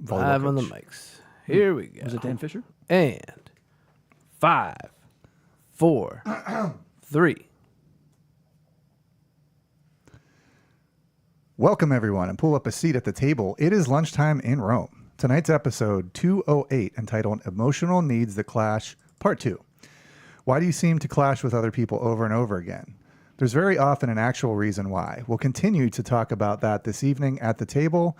Live on the mics. Here we go. Was it Dan Fisher? And 5, 4, 3. Welcome, everyone, and pull up a seat at the table. It is lunchtime in Rome. Tonight's episode 208, entitled Emotional Needs That Clash, Part 2. Why do you seem to clash with other people over and over again? There's very often an actual reason why. We'll continue to talk about that this evening at the table.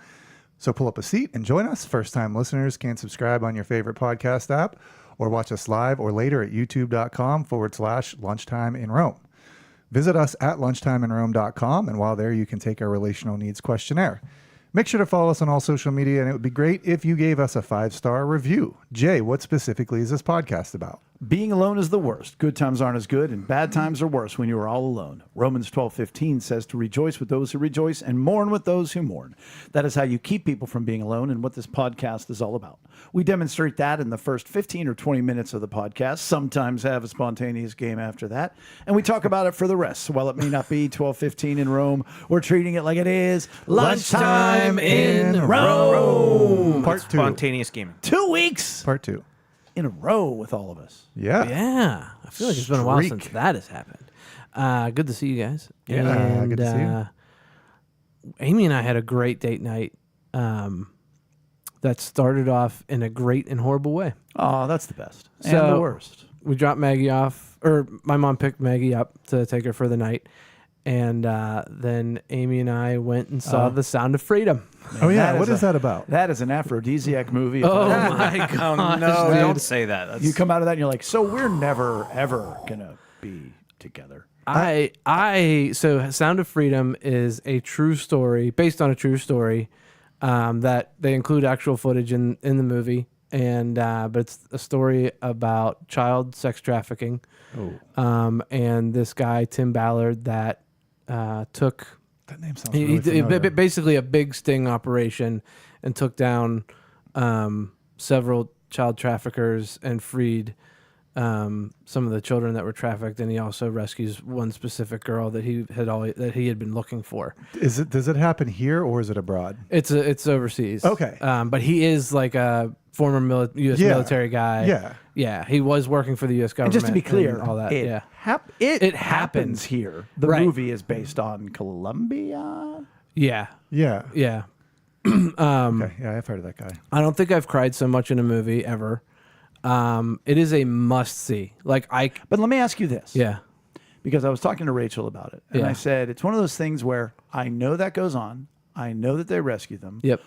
So pull up a seat and join us. First-time listeners can subscribe on your favorite podcast app or watch us live or later at youtube.com/lunchtime in Rome. Visit us at lunchtimeinrome.com, and while there, you can take our relational needs questionnaire. Make sure to follow us on all social media, and it would be great if you gave us a 5-star review. Jay, what specifically is this podcast about? Being alone is the worst. Good times aren't as good, and bad times are worse when you are all alone. Romans 12:15 says to rejoice with those who rejoice and mourn with those who mourn. That is how you keep people from being alone, and what this podcast is all about. We demonstrate that in the first 15 or 20 minutes of the podcast, sometimes have a spontaneous game after that, and we talk about it for the rest. So while it may not be 12:15 in Rome, we're treating it like it is lunchtime in Rome. Part 2. Spontaneous gaming. 2 weeks Part 2. in a row with all of us. Yeah. Yeah. I feel like it's been a while Streak. since that has happened. Good to see you guys. Yeah, And, good to see you. Amy and I had a great date night that started off in a great and horrible way. Oh, that's the best. And So- the worst. We dropped Maggie off, or my mom picked Maggie up to take her for the night. And then Amy and I went and saw The Sound of Freedom. Oh, yeah. That What is that about? That is an aphrodisiac movie. Oh, my Oh, God. no, dude. don't say that. That's, You come out of that and you're like, so we're never, ever going to be together. So Sound of Freedom is a true story, based on a true story, that they include actual footage in the movie. And but it's a story about child sex trafficking. And this guy, Tim Ballard, that took That name sounds really familiar. basically a big sting operation and took down several child traffickers and freed some of the children that were trafficked, and he also rescues one specific girl that he had been looking for. Does it happen here or is it abroad? It's overseas. Okay. But he is like a former U.S. Yeah. military guy. Yeah. Yeah. He was working for the U.S. And government. just to be clear, and all that. it, Yeah. it happens. happens here. The Right. movie is based on Colombia. Yeah. Yeah. Yeah. Okay. Yeah, I've heard of that guy. I don't think I've cried so much in a movie ever. It is a must see. But let me ask you this. yeah. Because I was talking to Rachel about it. And Yeah. I said, it's one of those things where I know that goes on. I know that they rescue them. Yep.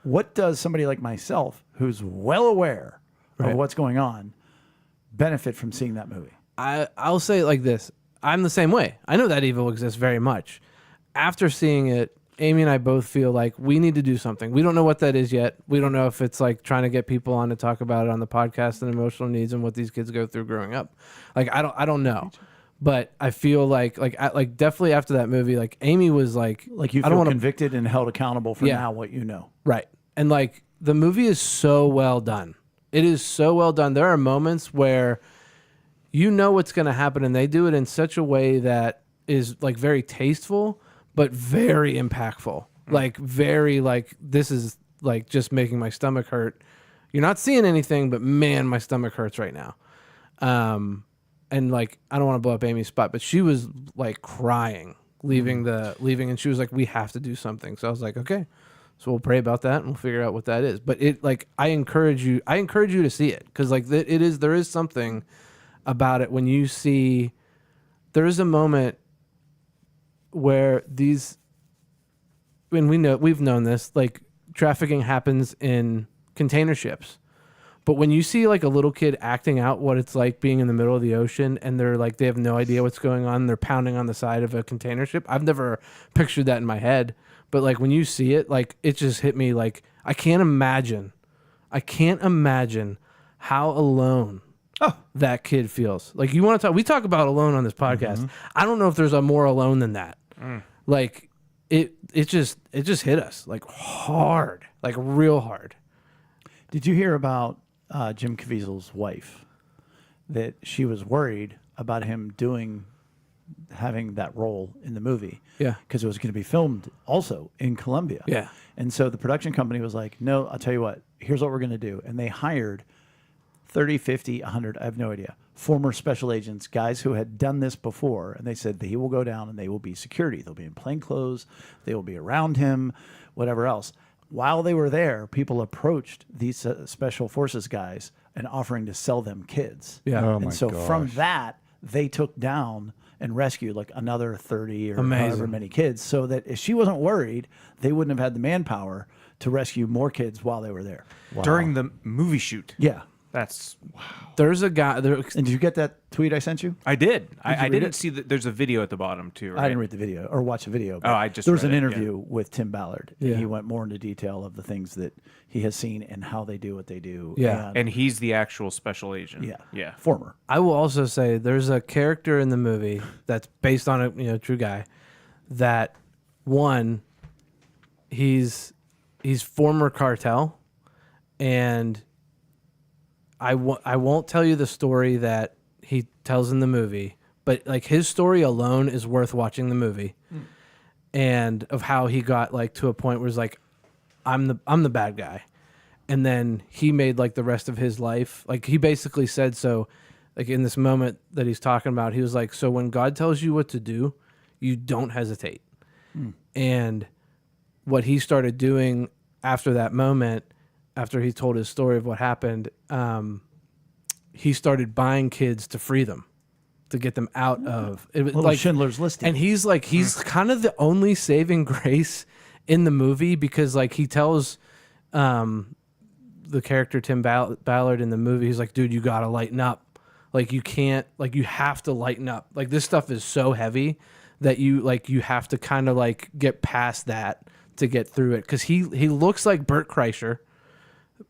What does somebody like myself, who's well aware Right. of what's going on, benefit from seeing that movie? I'll say it like this. I'm the same way. I know that evil exists very much. After seeing it, Amy and I both feel like we need to do something. We don't know what that is yet. We don't know if it's like trying to get people on to talk about it on the podcast and emotional needs and what these kids go through growing up. Like I don't know. But I feel like definitely after that movie, like Amy was like You I feel don't want to convicted and held accountable for Yeah. now what you know. Right. And like the movie is so well done. It is so well done. There are moments where you know what's going to happen, and they do it in such a way that is like very tasteful, but very impactful. Like very like this is like just making my stomach hurt. You're not seeing anything, but man, my stomach hurts right now. And like I don't want to blow up Amy's spot, but she was like crying leaving, and she was like, "We have to do something." So I was like, "Okay." So we'll pray about that and we'll figure out what that is. But it like I encourage you to see it, because like there is something about it when you see there is a moment where we've known this, like trafficking happens in container ships. But when you see like a little kid acting out what it's like being in the middle of the ocean, and they're like, they have no idea what's going on, they're pounding on the side of a container ship. I've never pictured that in my head. But like when you see it, like it just hit me. Like I can't imagine how alone that kid feels. Like we talk about alone on this podcast. I don't know if there's a more alone than that. Like it just hit us like hard, like real hard. Did you hear about Jim Caviezel's wife? That she was worried about him doing having that role in the movie. Yeah. Because it was going to be filmed also in Colombia. Yeah. And so the production company was like, no, I'll tell you what, here's what we're going to do. And they hired 30, 50, 100, I have no idea, former special agents, guys who had done this before. And they said he will go down and they will be security. They'll be in plain clothes. They will be around him, whatever else. While they were there, people approached these special forces guys and offering to sell them kids. Yeah. Oh And my so gosh. from that, they took down and rescued like another 30 or Amazing. however many kids, so that if she wasn't worried, they wouldn't have had the manpower to rescue more kids while they were there. During the movie shoot. Yeah. That's There's a guy. And did you get that tweet I sent you? I did. I read didn't it? see that. There's a video at the bottom too. Right? I didn't read the video or watch the video. But I just there was read an it, interview with Tim Ballard. Yeah. And he went more into detail of the things that he has seen and how they do what they do. Yeah. And he's the actual special agent. yeah, Yeah. former. I will also say there's a character in the movie that's based on a true guy. That one, he's former cartel, and I won't tell you the story that he tells in the movie, but like his story alone is worth watching the movie, and of how he got like to a point where it's like, I'm the bad guy, and then he made like the rest of his life, like he basically said, so like in this moment that he's talking about, he was like, so when God tells you what to do, you don't hesitate. And what he started doing after that moment, after he told his story of what happened, he started buying kids to free them, to get them out of it. Was Little Schindler's List. and he's kind of the only saving grace in the movie, because like he tells the character Tim Ballard in the movie, he's like, dude, you gotta lighten up. Like you can't, like you have to lighten up. Like this stuff is so heavy that you have to kind of like get past that to get through it. Cause he looks like Bert Kreischer,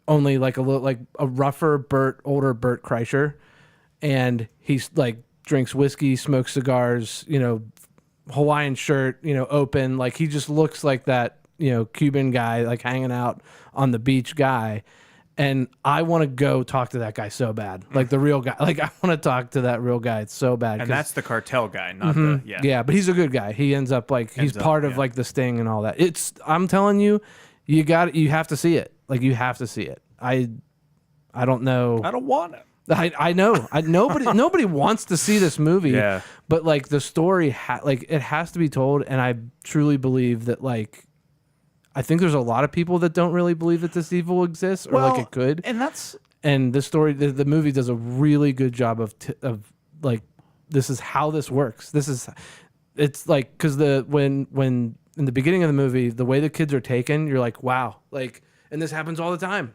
only like a little, like a rougher older Bert Kreischer. And he's like drinks whiskey, smokes cigars, Hawaiian shirt, open. Like he just looks like that, Cuban guy, like hanging out on the beach guy. And I want to go talk to that guy so bad, like the real guy. Like I want to talk to that real guy. It's so bad. And that's the cartel guy, not the Yeah, but he's a good guy. He ends up like he's Ends up, part of yeah. like the sting and all that. I'm telling you, you have to see it. Like you have to see it. I don't know. I don't want it. I know. Nobody wants to see this movie. Yeah. But like the story, it has to be told, and I truly believe that like. I think there's a lot of people that don't really believe that this evil exists, or like it could. And that's And the story, the movie does a really good job of like, this is how this works. It's like, because when in the beginning of the movie, the way the kids are taken, you're like, wow, like, and this happens all the time.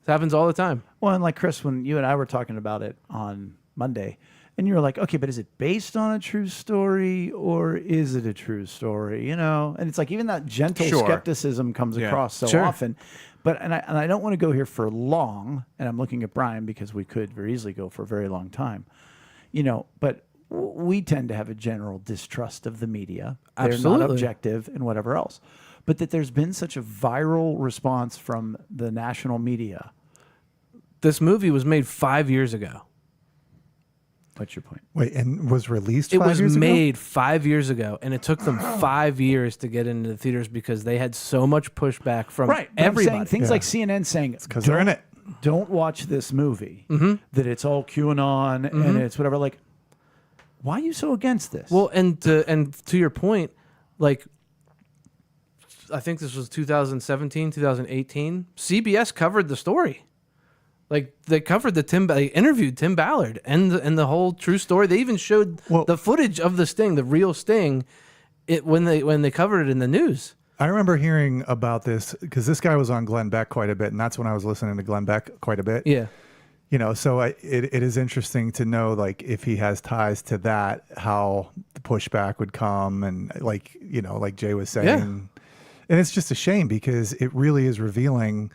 It happens all the time. well, and like Chris, when you and I were talking about it on Monday, and you were like, okay, but is it based on a true story or is it a true story? And it's like even that gentle Sure. skepticism comes Yeah. across so Sure. often. But and I don't want to go here for long, and I'm looking at Brian because we could very easily go for a very long time. But we tend to have a general distrust of the media. They're Absolutely. not objective and whatever else. But that there's been such a viral response from the national media. This movie was made 5 years ago. What's your point? Wait, and was released It 5 was years ago? made 5 years ago, and it took them 5 years to get into the theaters because they had so much pushback from Right. But I'm everybody. saying things like CNN saying, because they're in it. don't watch this movie, that it's all QAnon and it's whatever. Like, why are you so against this? Well, and to your point, like, I think this was 2017, 2018. CBS covered the story. Like they covered they interviewed Tim Ballard and the whole true story. They even showed the footage of the sting, the real sting, when they covered it in the news. I remember hearing about this because this guy was on Glenn Beck quite a bit, and that's when I was listening to Glenn Beck quite a bit. Yeah. So it is interesting to know, like, if he has ties to that, how the pushback would come, and like Jay was saying, Yeah. and it's just a shame because it really is revealing.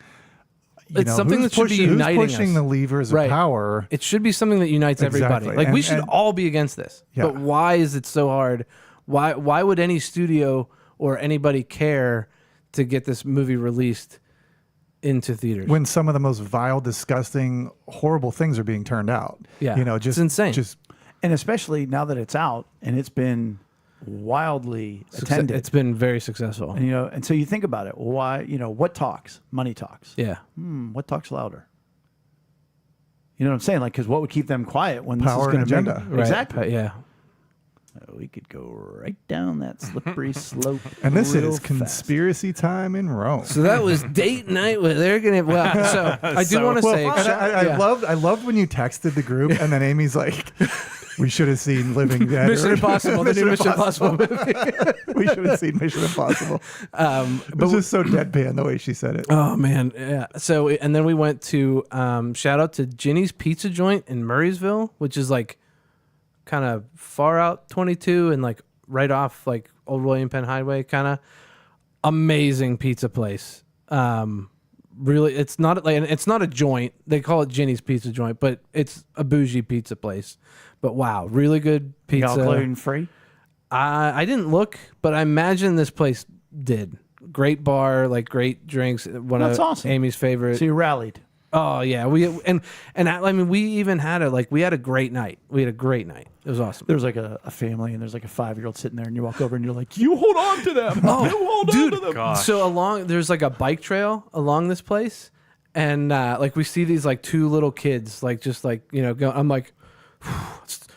It's something who's that should be uniting who's pushing us. the levers Right. of power. It should be something that unites everybody. Exactly. Like we And- should and- all be against this. Yeah. But why is it so hard? Why would any studio or anybody care to get this movie released into theaters? When some of the most vile, disgusting, horrible things are being turned out. Yeah. Just It's insane. Just And especially now that it's out and it's been wildly attended. It's been very successful. And, and so you think about it. Why, what talks? Money talks. Yeah. What talks louder? You know what I'm saying? Like, because what would keep them quiet when this is Power going and to agenda. Right. Exactly. Yeah. We could go right down that slippery slope. And this real is fast. conspiracy time in Rome. So that was date night with they're gonna. Well, so I do want to say, And I loved when you texted the group, and then Amy's like, "We should have seen Living Dead." Mission or- Impossible, the new Mission Impossible movie. We should have seen Mission Impossible. It was just so deadpan the way she said it. Oh man, yeah. So and then we went to shout out to Ginny's Pizza Joint in Murraysville, which is like kind of far out 22 and like right off like Old William Penn Highway, kind of amazing pizza place. Really, it's not a joint. They call it Ginny's Pizza Joint, but it's a bougie pizza place. But wow, really good pizza. Y'all gluten free? I didn't look, but I imagine this place did. Great bar, like great drinks. That's awesome. Amy's favorite. So you rallied. Oh yeah, we even had a great night. We had a great night. It was awesome. There's like a family and there's like a 5-year-old sitting there and you walk over and you're like, you hold on to them. Oh, you hold dude. on to them. Gosh. So there's like a bike trail along this place, and like we see these like two little kids, like just like go. I'm like,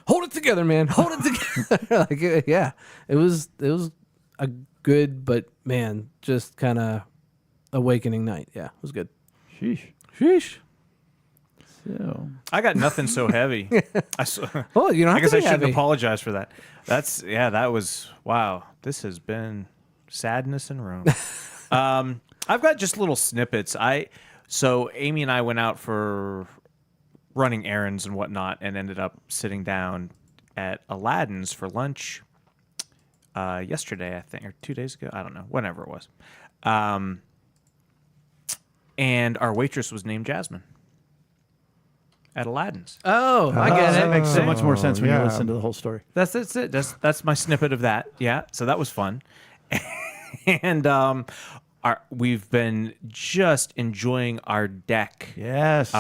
hold it together, man, hold it together. Like yeah, it was a good, but man, just kind of awakening night. Yeah, it was good. Sheesh. So, I got nothing so heavy. Oh, you don't have I guess to I be shouldn't heavy. apologize for that. That was wow. This has been sadness in Rome. I've got just little snippets. So Amy and I went out for running errands and whatnot, and ended up sitting down at Aladdin's for lunch yesterday, I think, or 2 days ago. I don't know, whenever it was. And our waitress was named Jasmine at Aladdin's. Oh, I get that it. makes so much more sense when yeah. you listen to the whole story. That's it. That's my snippet of that. Yeah. So that was fun. And we've been just enjoying our deck. Yes.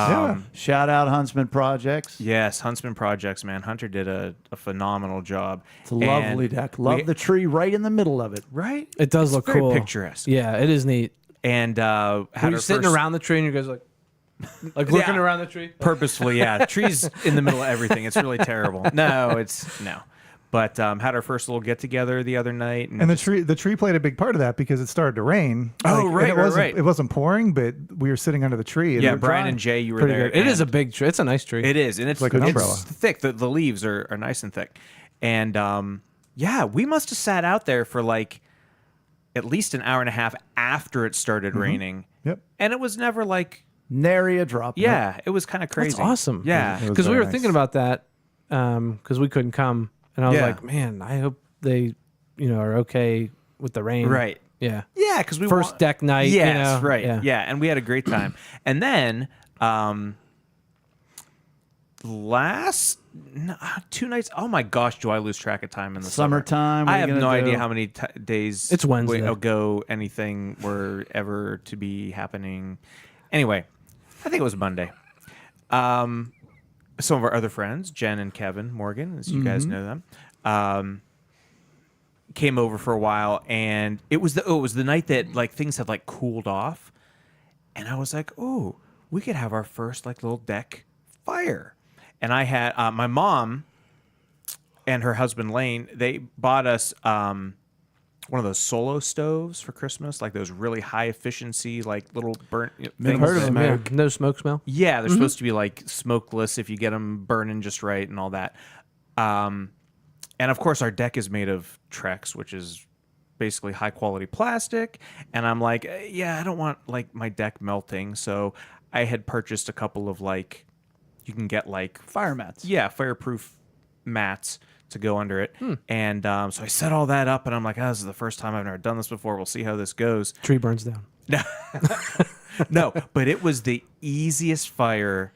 Shout out Huntsman Projects. Yes, Huntsman Projects, man. Hunter did a phenomenal job. It's a lovely deck. Love the tree right in the middle of it. Right? It does It's look very cool. picturesque. Yeah, it is neat. And When you're sitting around the tree and you guys like looking Yeah. around the tree. purposefully, yeah. Trees in the middle of everything. It's really terrible. No. But had our first little get together the other night, And the tree played a big part of that because it started to rain. Oh, and right. It wasn't pouring, but we were sitting under the tree. And yeah, it was Brian dry. and Jay, you were Pretty there. good. It is a and big tree. It's a nice tree. It is, and it's like an umbrella. thick. The leaves are nice and thick, and yeah, we must have sat out there for like at least an hour and a half after it started raining. Yep. And it was never like, Nary a drop. yeah, it was kind of crazy. That's awesome. Yeah. It was Because we very were nice. thinking about that because we couldn't come, and I was Yeah. like, man, I hope they are okay with the rain. Right. Yeah. Yeah, because we First deck night. Yes, right. Yeah. Yeah, and we had a great time. And then last 2 nights. Oh my gosh, do I lose track of time in the summer? Summertime. what I are you have gonna no do? idea how many days It's Wednesday. ago anything were ever to be happening. Anyway, I think it was Monday. Some of our other friends, Jen and Kevin Morgan, as you guys know them, came over for a while, and it was the night that like things had like cooled off, and I was like, oh, we could have our first like little deck fire. And I had my mom and her husband Lane. They bought us one of those solo stoves for Christmas, like those really high efficiency, like little burnt things. Heard of that- them? Yeah. No smoke smell. Yeah, they're supposed to be like smokeless if you get them burning just right and all that. And of course, our deck is made of Trex, which is basically high quality plastic. And I'm like, yeah, I don't want like my deck melting. So I had purchased a couple of like, you can get like Fire mats. yeah, fireproof mats to go under it. And so I set all that up, and I'm like, oh, this is the first time I've never done this before. We'll see how this goes. Tree burns down. No, but it was the easiest fire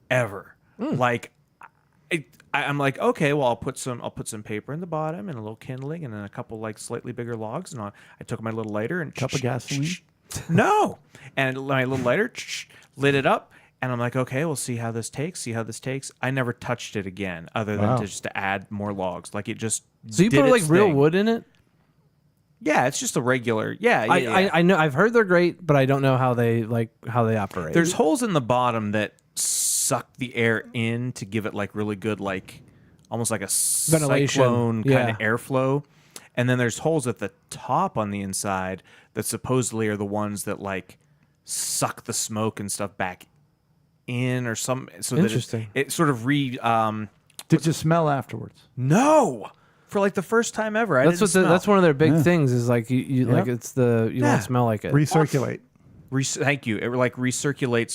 ever. Like, I'm like, okay, well, I'll put some paper in the bottom and a little kindling and then a couple like slightly bigger logs, and I took my little lighter and Cup of gasoline? No, and my little lighter lit it up. And I'm like, okay, we'll see how this takes. I never touched it again, other than Wow. to add more logs. Like it just. So you did put like its real thing. wood in it? Yeah, it's just a regular. Yeah, I know I've heard they're great, but I don't know how they operate. There's holes in the bottom that suck the air in to give it like really good, like almost like a Ventilation. cyclone kind of Yeah. airflow. And then there's holes at the top on the inside that supposedly are the ones that like suck the smoke and stuff back in or some. So Interesting. that it sort of Did you smell afterwards? no. For like the first time ever, I that's didn't smell. that's one of their big things is like you like it's the you Yeah. don't smell like it. Recirculate. Thank you. It like recirculates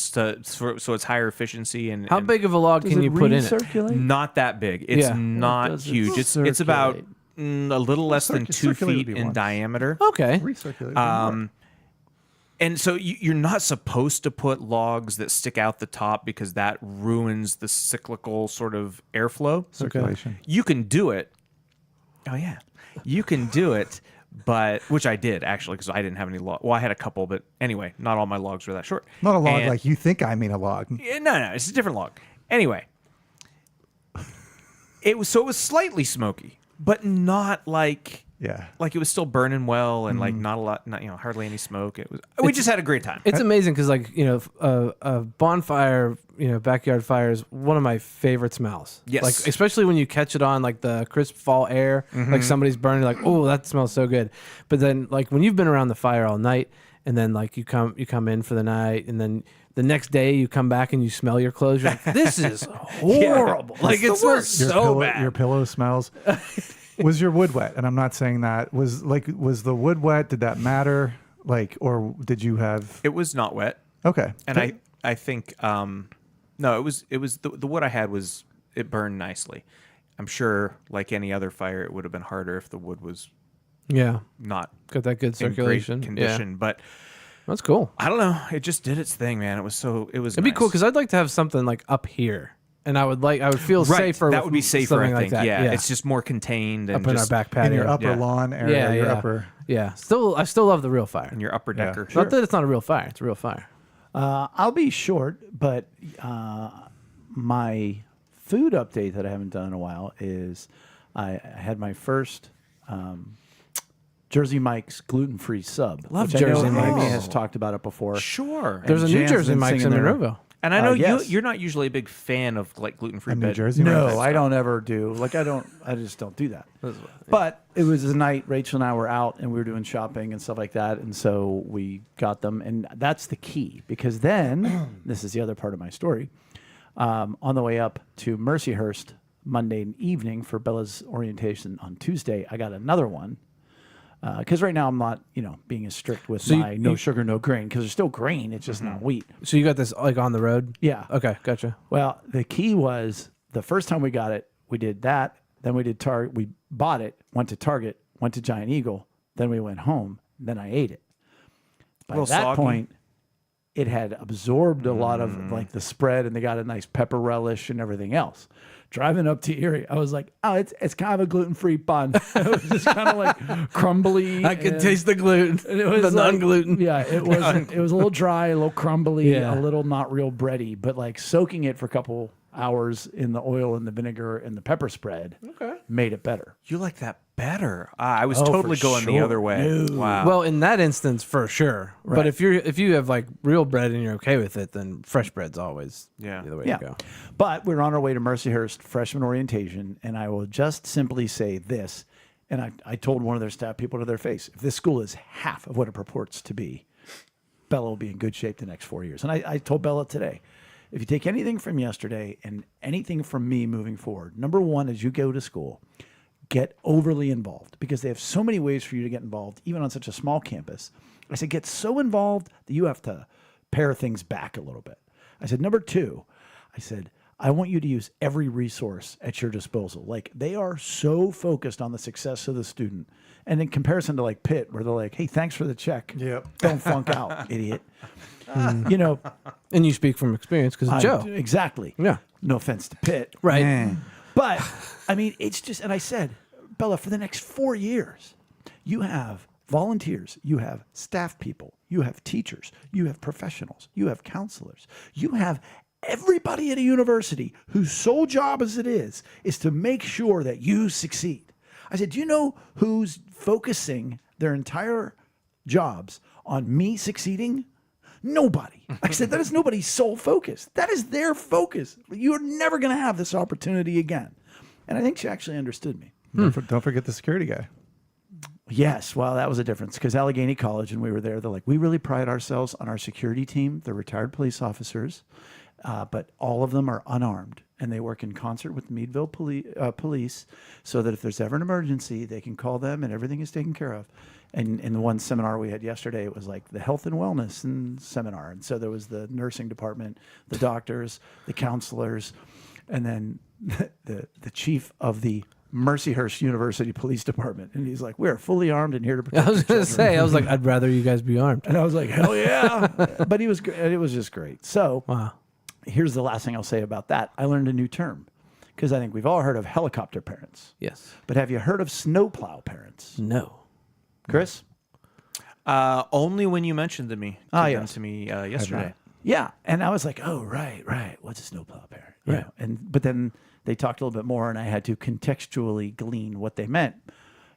so it's higher efficiency and How and big of a log Does can it you put in it? recirculate? Not that big. It's Yeah. not does it huge. It's about circulate? a little less than 2 circulate would feet be in once. diameter. Okay. Recirculate. And so you're not supposed to put logs that stick out the top because that ruins the cyclical sort of airflow. Circulation. You can do it. Oh yeah, you can do it, but which I did actually because I didn't have any log. Well, I had a couple, but anyway, not all my logs were that short. Not a log And- like you think I mean a log. Yeah, no, it's a different log. Anyway, it was slightly smoky, but not like. Yeah. Like it was still burning well and like not a lot, hardly any smoke. We just had a great time. It's amazing because like a bonfire, backyard fire is one of my favorite smells. Yes. Like especially when you catch it on like the crisp fall air, like somebody's burning, like oh that smells so good. But then like when you've been around the fire all night and then like you come in for the night and then the next day you come back and you smell your clothes, you're like this is horrible. Like it smells so bad. Your pillow smells. Was your wood wet? And I'm not saying that. Was the wood wet? Did that matter? Like, or did you have? It was not wet, Okay. and I think no, it was the wood I had it burned nicely. I'm sure, like any other fire, it would have been harder if the wood was Yeah, not got that good in circulation great condition. Yeah. But That's cool. I don't know, it just did its thing, man. It was It'd be cool because I'd like to have something like up here, and I would feel safer. That would be with safer, something I like think. that. Yeah, it's just more contained and up in our just back patio. In your upper Yeah. lawn area, yeah, your yeah, upper. yeah. I still love the real fire. in your upper decker. Not that it's not a real fire; it's a real fire. I'll be short, but my food update that I haven't done in a while is I had my first Jersey Mike's gluten-free sub. Love which I know Jersey Amy Mike's. has talked about it before. Sure. There's a New Jan's Jersey been Mike's in singing there. Monroeville. And I know yes. you're not usually a big fan of like gluten-free New bread. Jersey. No, I don't ever do. Like I just don't do that. But it was a night Rachel and I were out and we were doing shopping and stuff like that, and so we got them, and that's the key because then this is the other part of my story. On the way up to Mercyhurst Monday evening for Bella's orientation on Tuesday, I got another one. Because right now I'm not, being as strict with So my no sugar, no grain. Because there's still grain, it's just not wheat. So you got this like on the road? Yeah. Okay, gotcha. Well, the key was the first time we got it, we did that. Then we did Target. We bought it, went to Target, went to Giant Eagle. Then we went home. Then I ate it. By little that soggy. point, it had absorbed a lot of like the spread, and they got a nice pepper relish and everything else. Driving up to Erie, I was like, "Oh, it's kind of a gluten-free bun." It was just kind of like crumbly. I could and- taste the gluten, and it was the like- non-gluten. Yeah, it was. It was a little dry, a little crumbly, Yeah. a little not real bready. But like soaking it for a couple hours in the oil and the vinegar and the pepper spread made it better. You like that better? I was Oh, for totally going the sure. other way. No. Wow. Well, in that instance, for sure. But Right. if you have like real bread and you're okay with it, then fresh bread's always Yeah. the way Yeah. to go. But we're on our way to Mercyhurst freshman orientation, and I will just simply say this. And I told one of their staff people to their face, if this school is half of what it purports to be, Bella will be in good shape the next 4 years. And I told Bella today, if you take anything from yesterday and anything from me moving forward, number one, as you go to school, get overly involved because they have so many ways for you to get involved, even on such a small campus. I said, get so involved that you have to pare things back a little bit. I said, number two, I said, I want you to use every resource at your disposal. Like they are so focused on the success of the student. And in comparison to like Pitt, where they're like, hey, thanks for the check. Yep. Don't flunk out, idiot. You know, And you speak from experience because of Joe. Exactly. Yeah. No offense to Pitt. Right. Man. But I mean, it's just, and I said, Bella, for the next 4 years, you have volunteers, you have staff people, you have teachers, you have professionals, you have counselors, you have everybody at a university whose sole job as it is to make sure that you succeed. I said, do you know who's focusing their entire jobs on me succeeding? Nobody. I said, that is nobody's sole focus. That is their focus. You're never going to have this opportunity again. And I think she actually understood me. Don't forget the security guy. Yes, well, that was a difference because Allegheny College, and we were there, they're like, we really pride ourselves on our security team. They're retired police officers, but all of them are unarmed, and they work in concert with Meadville police so that if there's ever an emergency, they can call them and everything is taken care of. And in the one seminar we had yesterday, it was like the health and wellness and seminar. And so there was the nursing department, the doctors, the counselors, and then the chief of the Mercyhurst University Police Department. And he's like, we're fully armed and here to protect I was going to say, I was like, I'd rather you guys be armed. And I was like, hell yeah. But he was great. It was just great. So Wow. here's the last thing I'll say about that. I learned a new term because I think we've all heard of helicopter parents. Yes. But have you heard of snowplow parents? No. Chris? Only when you mentioned them yes. to me yesterday. Yeah. And I was like, oh, right. What's a snowplow parent? Right. But then they talked a little bit more and I had to contextually glean what they meant.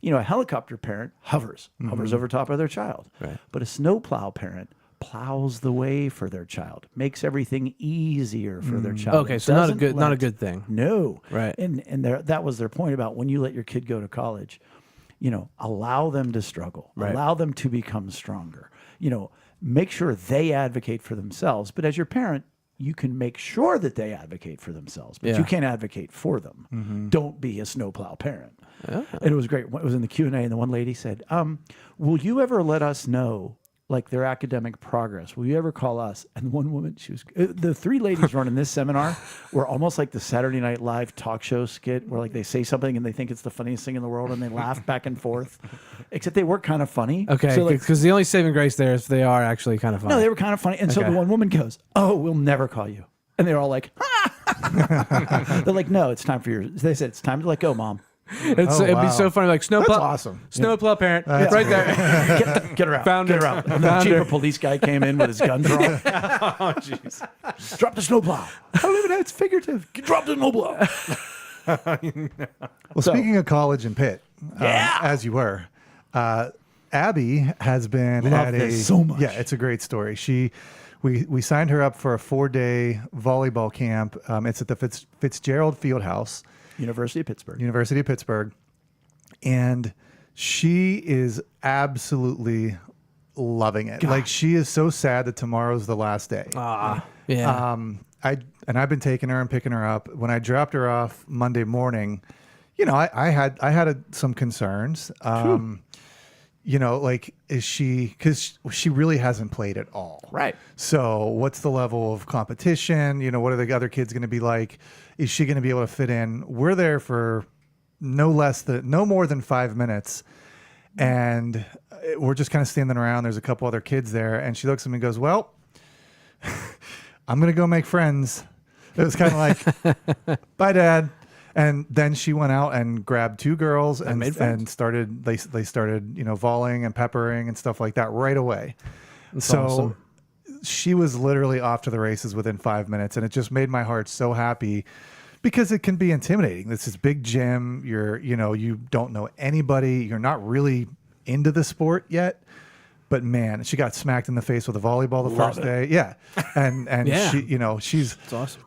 You know, a helicopter parent hovers over top of their child. Right. But a snowplow parent plows the way for their child, makes everything easier for their child. Okay, so not a good thing. No. Right. And that was their point about when you let your kid go to college, you know, allow them to struggle, allow them to become stronger, you know, make sure they advocate for themselves. But as your parent, you can make sure that they advocate for themselves, but you can't advocate for them. Don't be a snowplow parent. And it was great. It was in the Q&A and the one lady said, will you ever let us know like their academic progress? Will you ever call us? And one woman, the three ladies running this seminar were almost like the Saturday Night Live talk show skit where like they say something and they think it's the funniest thing in the world and they laugh back and forth, except they were kind of funny. Okay, so because the only saving grace there is they are actually kind of funny. no, they were kind of funny. And so the one woman goes, oh, we'll never call you. And they're all like, they're like, no, it's time for your, they said, it's time to let go, Mom. It'd be so funny, like snowplow. That's awesome. Snowplow parent, right there. Get her out. Found Get her. her out. And the chief of police guy came in with his gun drawn. Oh, jeez. Drop the snowplow. I don't even know. It's figurative. Drop the snowplow. Well, speaking of college and Pitt, as you were, Abby has been Love at this so much. Yeah, it's a great story. We signed her up for a 4-day volleyball camp. It's at the Fitzgerald Fieldhouse. University of Pittsburgh. And she is absolutely loving it. God. Like she is so sad that tomorrow's the last day. Yeah. I've been taking her and picking her up. When I dropped her off Monday morning, you know, I had some concerns. You know, like because she really hasn't played at all. Right. So what's the level of competition? You know, what are the other kids going to be like? Is she going to be able to fit in? We're there for no more than 5 minutes. And we're just kind of standing around. There's a couple other kids there. And she looks at me and goes, well, I'm going to go make friends. It was kind of like, bye, Dad. And then she went out and grabbed 2 girls and started, they started, you know, volleying and peppering and stuff like that right away. That's awesome. She was literally off to the races within 5 minutes. And it just made my heart so happy because it can be intimidating. This is big gym. You don't know anybody. You're not really into the sport yet. But man, she got smacked in the face with a volleyball the first day. Yeah. And yeah. she, you know, That's awesome.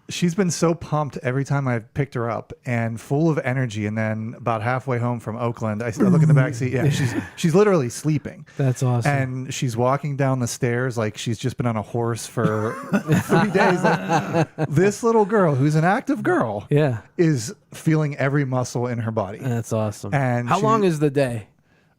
She's been so pumped every time I've picked her up and full of energy. And then about halfway home from Oakland, I look in the back seat. Yeah, she's literally sleeping. That's awesome. And she's walking down the stairs like she's just been on a horse for 3 days. Like, this little girl, who's an active girl, is feeling every muscle in her body. That's awesome. And how long is the day?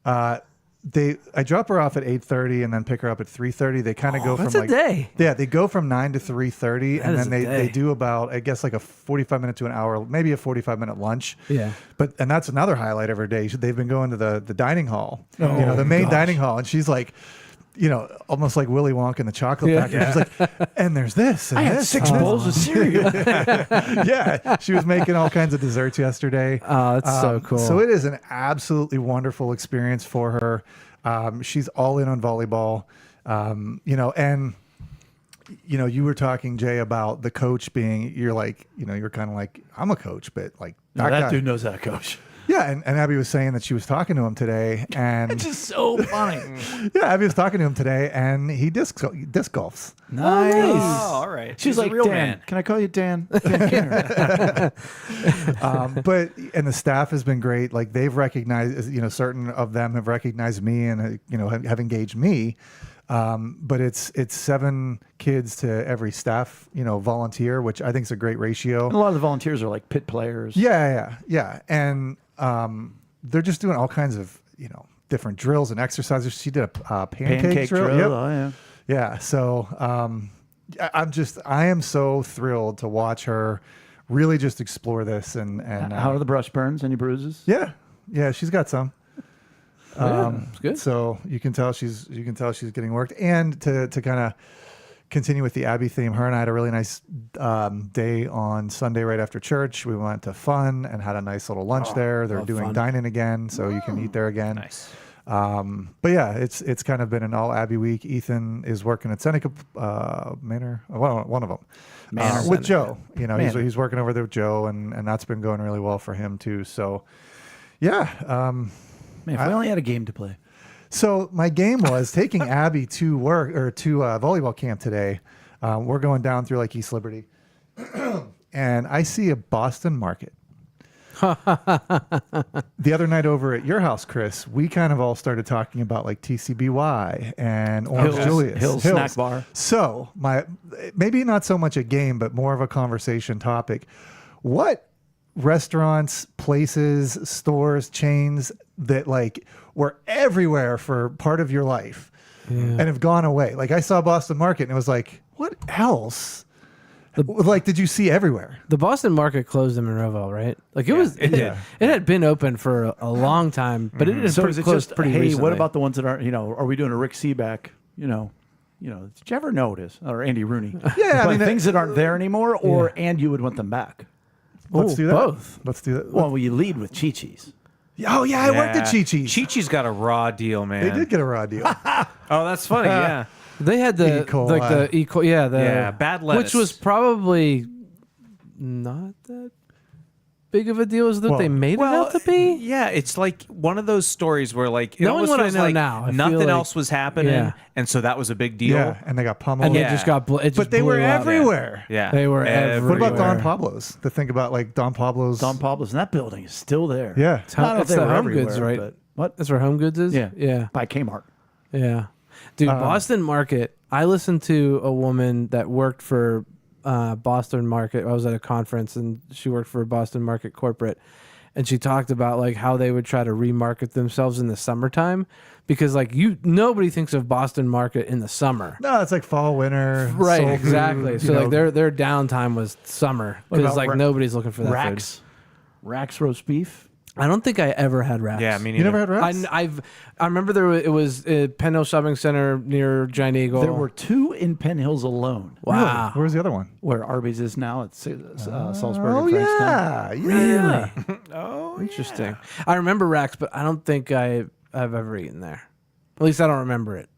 I drop her off at 8:30 and then pick her up at 3:30. They kind of go from that's a day. Yeah, they go from 9 to 3:30, and then they do about, I guess, like a 45-minute to an hour, maybe a 45-minute lunch. Yeah. And that's another highlight of her day. They've been going to the dining hall, the main dining hall, and she's like, almost like Willy Wonka in the chocolate factory. She's like, and there's this. And I had this, 6 and this." bowls of cereal. Yeah, she was making all kinds of desserts yesterday. Oh, that's so cool. So it is an absolutely wonderful experience for her. She's all in on volleyball. And you were talking, Jay, about the coach being. You're like, you're kind of like, I'm a coach, but like That guy. dude knows how to coach. Yeah, and Abby was saying that she was talking to him today, and It's just so funny. yeah, Abby was talking to him today, and he disc golfs. Nice. Oh, all right. She's He's a like, real Dan, man. can I call you Dan? But the staff has been great. Like they've recognized, certain of them have recognized me and have engaged me. But it's 7 kids to every staff, volunteer, which I think is a great ratio. And a lot of the volunteers are like pit players. Yeah. And they're just doing all kinds of, different drills and exercises. She did a pancake drill. Yep. Oh, yeah. Yeah. So I am so thrilled to watch her really just explore this. And How are the brush burns? Any bruises? yeah, she's got some. It's good. So you can tell she's getting worked. And to kind of continue with the Abby theme, her and I had a really nice day on Sunday right after church. We went to Fun and had a nice little lunch there. They're doing Fun. dine-in again, so you can eat there again. Nice. But yeah, it's kind of been an all Abby week. Ethan is working at Seneca Manor, one of them, Manor. with Joe. Manor. He's working over there with Joe, and that's been going really well for him too. So yeah. Man, if we only had a game to play. So my game was taking Abby to volleyball camp today. We're going down through like East Liberty, and I see a Boston Market. The other night over at your house, Chris, we kind of all started talking about like TCBY and Orange Julius. Hills Snack Bar. So maybe not so much a game, but more of a conversation topic. What restaurants, places, stores, chains that like were everywhere for part of your life and have gone away? Like I saw Boston Market and it was like, what else? Like, did you see everywhere? The Boston Market closed in Monroeville, right? Like it had been open for a long time, but it is So is it closed just, pretty hey, recently. what about the ones that aren't, are we doing a Rick Seaback, did you ever notice? Or Andy Rooney. Yeah, I But mean, things that aren't there anymore, and you would want them back. Let's Ooh, do that. both. Let's do that. Well, you lead with Chi-Chi's. Oh yeah, I worked at Chi-Chi's. Chi-Chi's got a raw deal, man. They did get a raw deal. Oh, that's funny. Yeah. They had the E. coli. like the E. coli, Bad lettuce. which was probably not that big of a deal as that they made it out to be. Yeah, it's like one of those stories where like it Knowing almost what I feels know like now, I feel nothing like- else was happening, Yeah. and so that was a big deal. Yeah, and they got pummeled. And they Yeah. just got it just but they were blew up. everywhere. Yeah, They were What everywhere. about Don Pablo's? To think about like Don Pablo's. Don Pablo's, and that building is still there. Yeah. It's, I don't know if it's they the were Home Goods, everywhere, right? but- What? That's where Home Goods is. Yeah. yeah, By Kmart. yeah. Dude, Boston Market. I listened to a woman that worked for Boston Market. I was at a conference and she worked for Boston Market corporate, and she talked about like how they would try to remarket themselves in the summertime because like nobody thinks of Boston Market in the summer. No, it's like fall, winter. Right, soul food, exactly. you So know. like their downtime was summer What because about like nobody's looking for that Racks. Racks roast beef. food. I don't think I ever had Racks. Yeah, I mean, You never had wraps? I remember it was Penn Hill Shopping Center near Giant Eagle. There were 2 in Penn Hills alone. Wow. Where's the other one? Where Arby's is now. It's Salisbury Oh and Frankstown. yeah, yeah. oh, Interesting. I remember Racks, but I don't think I've ever eaten there. At least I don't remember it.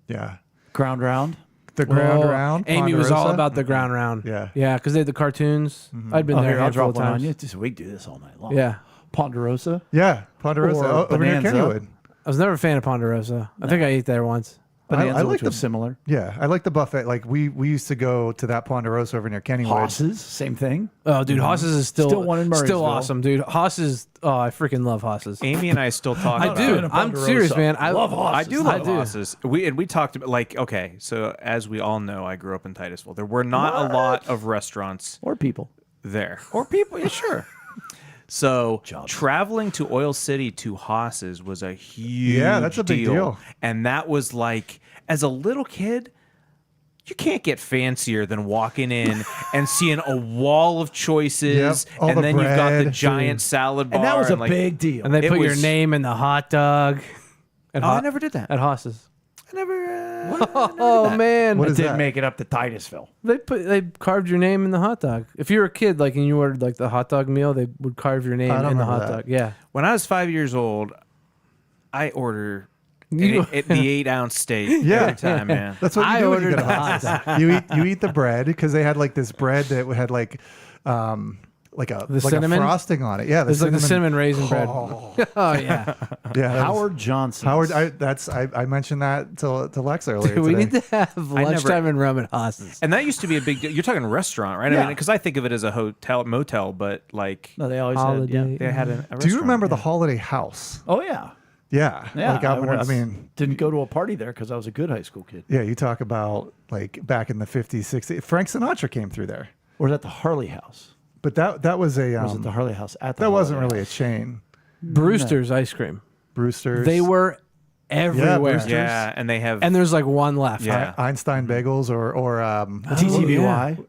Yeah. Ground round. The ground Oh, round. Amy was all Ponderosa. about the ground round. Yeah. Yeah, because they had the cartoons. I'd been Oh, there here, a I'll handful drop of one on times. you. Just, we do this all night long. Yeah. Ponderosa. Yeah, Ponderosa Or over near Bonanza. Kennywood. I was never a fan of Ponderosa. I think I ate there once. Bonanza, I like which the- was similar. Yeah, I like the buffet. Like we used to go to that Ponderosa over near Kennywood. Hosses, same thing. Oh, dude, Haas's is still one in still Murraysville. awesome, dude. Haas's, oh, I freaking love Haas's. Amy and I still talk. I about do. fan of I'm Ponderosa. serious, man. I Love I Haas's. do love I do. hosses. We talked about like okay, so as we all know, I grew up in Titusville. There were not a lot of restaurants Or people. there or people. Yeah, sure. So traveling to Oil City to Haas's was a huge Yeah, that's a big deal. And that was like, as a little kid, you can't get fancier than walking in and seeing a wall of choices, Yep, all and the then you've got the bread, giant salad bar. And that was a like, big deal. and they It put your was- name in the hot dog. At Oh, I never did that. At Haas's. I never. Oh man, What It is didn't that? make it up to Titusville. they carved your name in the hot dog. If you were a kid, like, and you ordered like the hot dog meal, they would carve your name I don't in the remember hot that. dog. Yeah. When I was 5 years old, I order You- the 8-ounce steak Yeah. every time, man. That's what you I do when you ordered go to Hot. You eat the bread because they had like this bread that had like a cinnamon? frosting on it. Yeah, It's like the cinnamon raisin bread. Oh yeah. Yeah, that was- Howard Johnson. Howard. I mentioned that to Lex earlier. Dude, we today. need to have lunchtime in Roman Haas's. And that used to be a big deal. You're talking restaurant, right? I Yeah. mean, because I think of it as a hotel, motel, but like No, they always Holiday. had. Yeah. they had a restaurant. Do you remember the Holiday House? Oh yeah. Yeah. Yeah. Like, I once mean, didn't go to a party there because I was a good high school kid. yeah. You talk about like back in the 50s, 60s. Frank Sinatra came through there, Or was that the Harley House? but that was a Or was it the Harley House at the that wasn't Holiday really a House? chain. Brewster's ice cream. Brewster's. They were everywhere. Brewster's. Yeah, and they have And there's like one left. Yeah. Einstein Bagels or TTBY.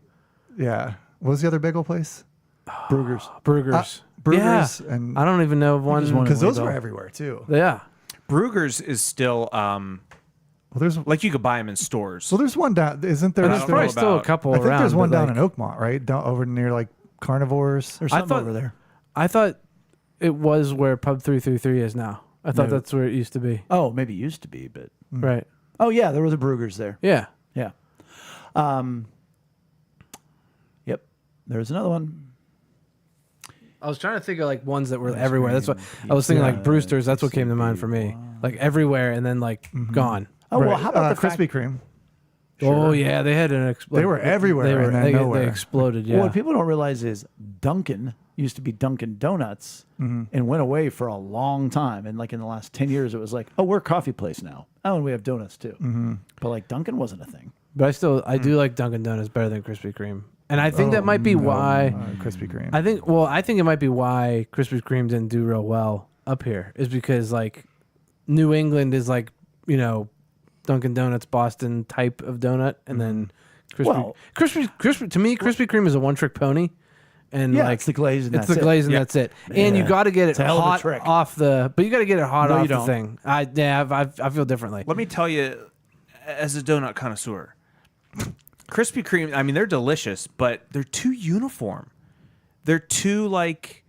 yeah. What was the other bagel place? Brugger's. Burgers. Burgers Yeah. and I don't even know of one. There's one in because those Louisville. were everywhere too. Yeah. Brugger's is still Well, there's like you could buy them in stores. so there's one down. Isn't there? And I there's don't probably know still a about- couple I think around. there's one but, down like, in Oakmont, right? Down over near like Carnivores. There's I something thought- over there. I thought it was where Pub 333 is now. I thought No. that's where it used to be. Oh, maybe it used to be, but Right. oh yeah, there was a Brugger's there. Yeah. Yeah. Yep. There's another one. I was trying to think of like ones that were everywhere. That's what I was thinking. Like Brewster's. That's what came to mind for me. Like everywhere, and then like gone. Oh well, Right. how about the fact- Krispy Kreme? Oh yeah, they had an. They were everywhere They were. and then They nowhere. exploded. Well, Yeah. what people don't realize is Dunkin' used to be Dunkin' Donuts and went away for a long time. And like in the last 10 years, it was like, oh, we're a coffee place now. Oh, and we have donuts too. But like Dunkin' wasn't a thing. But I do like Dunkin' Donuts better than Krispy Kreme, and I think that might be why. Krispy Kreme. I think it might be why Krispy Kreme didn't do real well up here is because like New England is like, you know, Dunkin' Donuts Boston type of donut, and then Krispy to me Krispy Kreme is a one trick pony, and Yeah, like it's the glaze and it's that's the it. glaze and Yeah. that's it. And you got to get it It's a hell of a hot trick. off the, but you got to get it hot No, you off the don't. thing. I feel differently. Let me tell you, as a donut connoisseur, Krispy Kreme, I mean, they're delicious, but they're too uniform. They're too, like,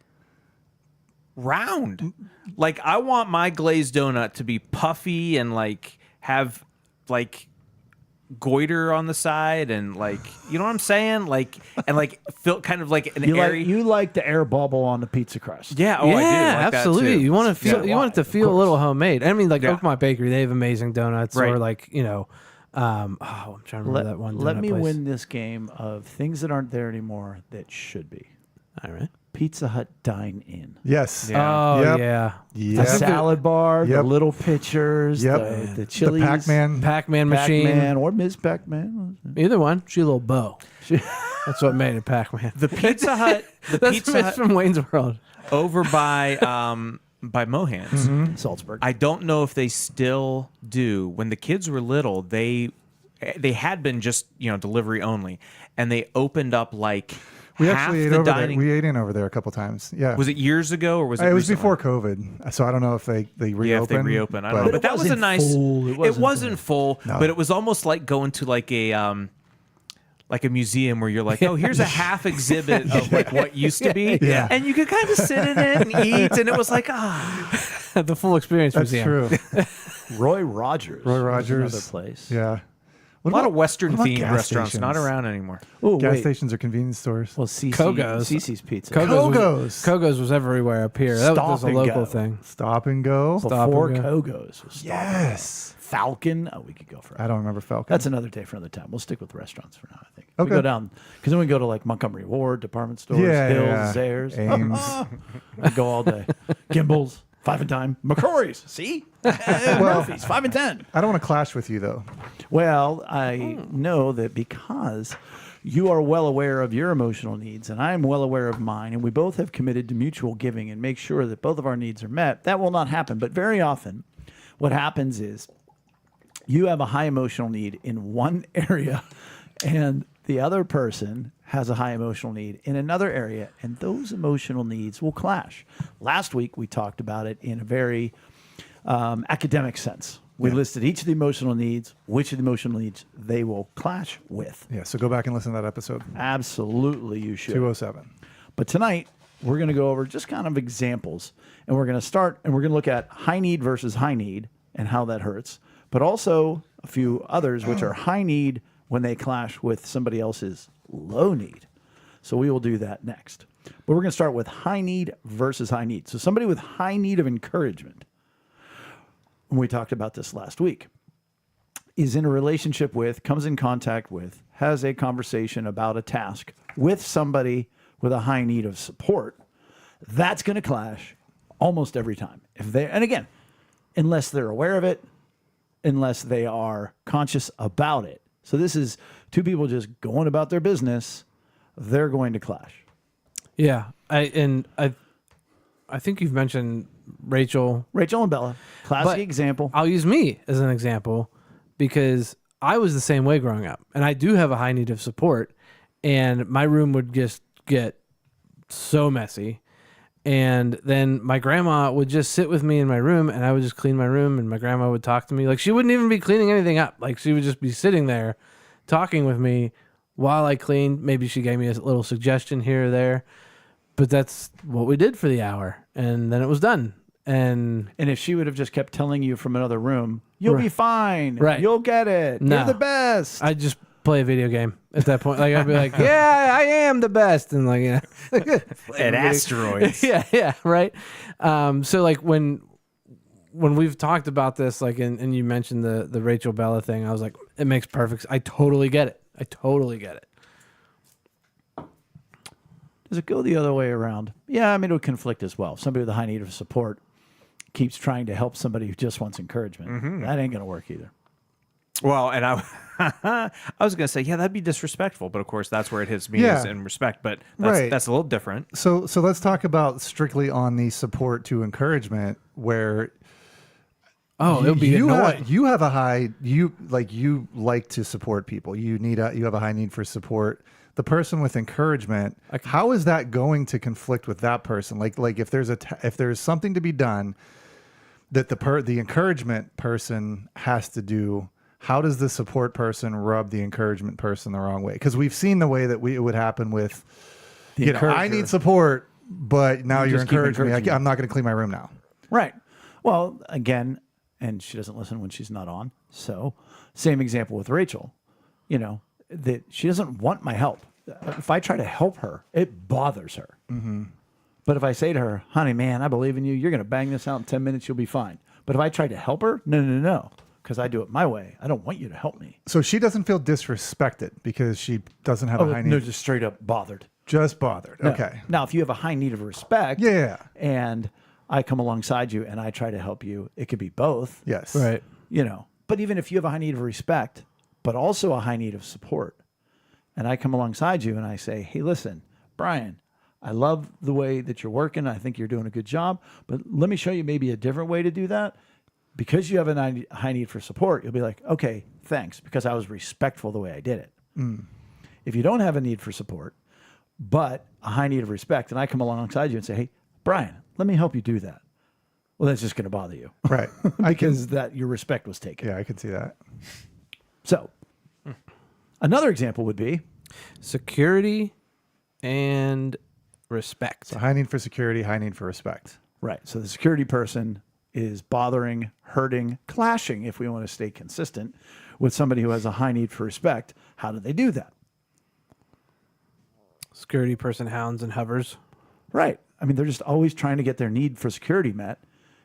round. Like, I want my glazed donut to be puffy and, like, have, like, goiter on the side and, like, you know what I'm saying? Like, and, like, feel kind of like an airy. You like the air bubble on the pizza crust. Yeah, oh, yeah, I do. Like absolutely. That too. You want to feel, Yeah. you want it to feel a little homemade. I mean, like Yeah. Oakmont Bakery, they have amazing donuts, Right. or like I'm trying to remember that one. Let donut me place. win this game of things that aren't there anymore that should be. All right. Pizza Hut Dine In. Yes. Yeah. Oh Yep. yeah. The Yep. salad bar, the Yep. little pitchers, Yep. the The chilies, Pac-Man. Pac-Man machine. Pac-Man or Ms. Pac-Man. Either one. She a little bow. That's what made it Pac-Man. The Pizza Hut, That's Pizza Hut from Wayne's World. over by Mohan's. Salzburg. I don't know if they still do. When the kids were little, they had been just delivery only, and they opened up like We half actually ate the over there. dining. We ate in over there a couple times. Yeah. Was it years ago or was it? It was recently? before COVID, so I don't know if they reopened. Yeah, if they reopen, I don't know. But that was a wasn't nice. full. It wasn't full, No. but it was almost like going to like a museum where you're like, oh, here's a half exhibit of like what used to be, Yeah. and you could kind of sit in it and eat, and it was like, The full experience That's museum. true. Roy Rogers. Roy was Rogers. Another place. Yeah. a lot of Western what about themed gas restaurants not stations? around anymore. Oh, Gas wait. stations or convenience stores. Well, Kogo's. Cece's Pizza. Kogo's. Kogo's was everywhere up here. That Stop was a and local go. thing. Stop and go. Stop Before and go. Kogo's. Was Stop Yes. and Go. Falcon. Oh, we could go for I it. don't remember Falcon. That's another day for another time. We'll stick with restaurants for now, I think. Okay. We go down, because then we go to like Montgomery Ward, department stores, Yeah, Hills, yeah. Zayres. Ames. We go all day. Gimbals, 5 and Time. McCrory's. See? Murphy's, 5 and 10. I don't want to clash with you though. Well, I know that because you are well aware of your emotional needs and I'm well aware of mine, and we both have committed to mutual giving and make sure that both of our needs are met, that will not happen. But very often, what happens is you have a high emotional need in one area and the other person has a high emotional need in another area, and those emotional needs will clash. Last week, we talked about it in a very academic sense. We listed each of the emotional needs, which of the emotional needs they will clash with. Yeah. So go back and listen to that episode. Absolutely, you should. 207. But tonight, we're going to go over just kind of examples. And we're going to start, and we're going to look at high need versus high need and how that hurts. But also a few others, which are high need when they clash with somebody else's low need. So we will do that next. But we're going to start with high need versus high need. So somebody with high need of encouragement, and we talked about this last week, is in a relationship with, comes in contact with, has a conversation about a task with somebody with a high need of support. That's going to clash almost every time. And again, unless they're aware of it, unless they are conscious about it. So this is two people just going about their business, they're going to clash. Yeah, I think you've mentioned Rachel and Bella, classic But example. I'll use me as an example because I was the same way growing up, and I do have a high need of support, and my room would just get so messy. And then my grandma would just sit with me in my room, and I would just clean my room, and my grandma would talk to me. Like, she wouldn't even be cleaning anything up. Like, she would just be sitting there talking with me while I cleaned. Maybe she gave me a little suggestion here or there, but that's what we did for the hour, and then it was done. And if she would have just kept telling you from another room, you'll be fine. Right. You'll get it. No. You're the best. I'd just play a video game at that point. Like, I'd be like, yeah, I am the best. And like, And asteroids. yeah, right. So like when we've talked about this, like, and you mentioned the Rachel Bella thing, I was like, it makes perfect. I totally get it. Does it go the other way around? Yeah, I mean, it would conflict as well. Somebody with a high need of support keeps trying to help somebody who just wants encouragement. That ain't going to work either. Well, and I was going to say, yeah, that'd be disrespectful. But of course, that's where it hits me Yeah. is in respect. But that's a little different. So let's talk about strictly on the support to encouragement where Oh, it would be annoying. you have a high you like to support people. You have a high need for support. The person with encouragement, how is that going to conflict with that person? Like if there's something to be done that the encouragement person has to do, how does the support person rub the encouragement person the wrong way? Because we've seen the way that it would happen with, I need support, but now you're encouraging me. I'm not going to clean my room now. Right. Well, again, and she doesn't listen when she's not on. So same example with Rachel, that she doesn't want my help. If I try to help her, it bothers her. Mm-hmm. But if I say to her, honey, man, I believe in you. You're going to bang this out in 10 minutes. You'll be fine. But if I try to help her, no. Because I do it my way. I don't want you to help me. So she doesn't feel disrespected because she doesn't have a high need. No, just straight up bothered. Just bothered. No. Okay. Now, if you have a high need of respect, and I come alongside you and I try to help you, it could be both. Yes. Right. But even if you have a high need of respect, but also a high need of support, and I come alongside you and I say, hey, listen, Brian, I love the way that you're working. I think you're doing a good job, but let me show you maybe a different way to do that. Because you have a high need for support, you'll be like, okay, thanks, because I was respectful the way I did it. If you don't have a need for support, but a high need of respect, and I come alongside you and say, hey, Brian, let me help you do that. Well, that's just going to bother you. Right. Because that your respect was taken. Yeah, I can see that. So another example would be Security and respect. So high need for security, high need for respect. right. So the security person is bothering, hurting, clashing, if we want to stay consistent, with somebody who has a high need for respect. How do they do that? Security person hounds and hovers. Right. I mean, they're just always trying to get their need for security met.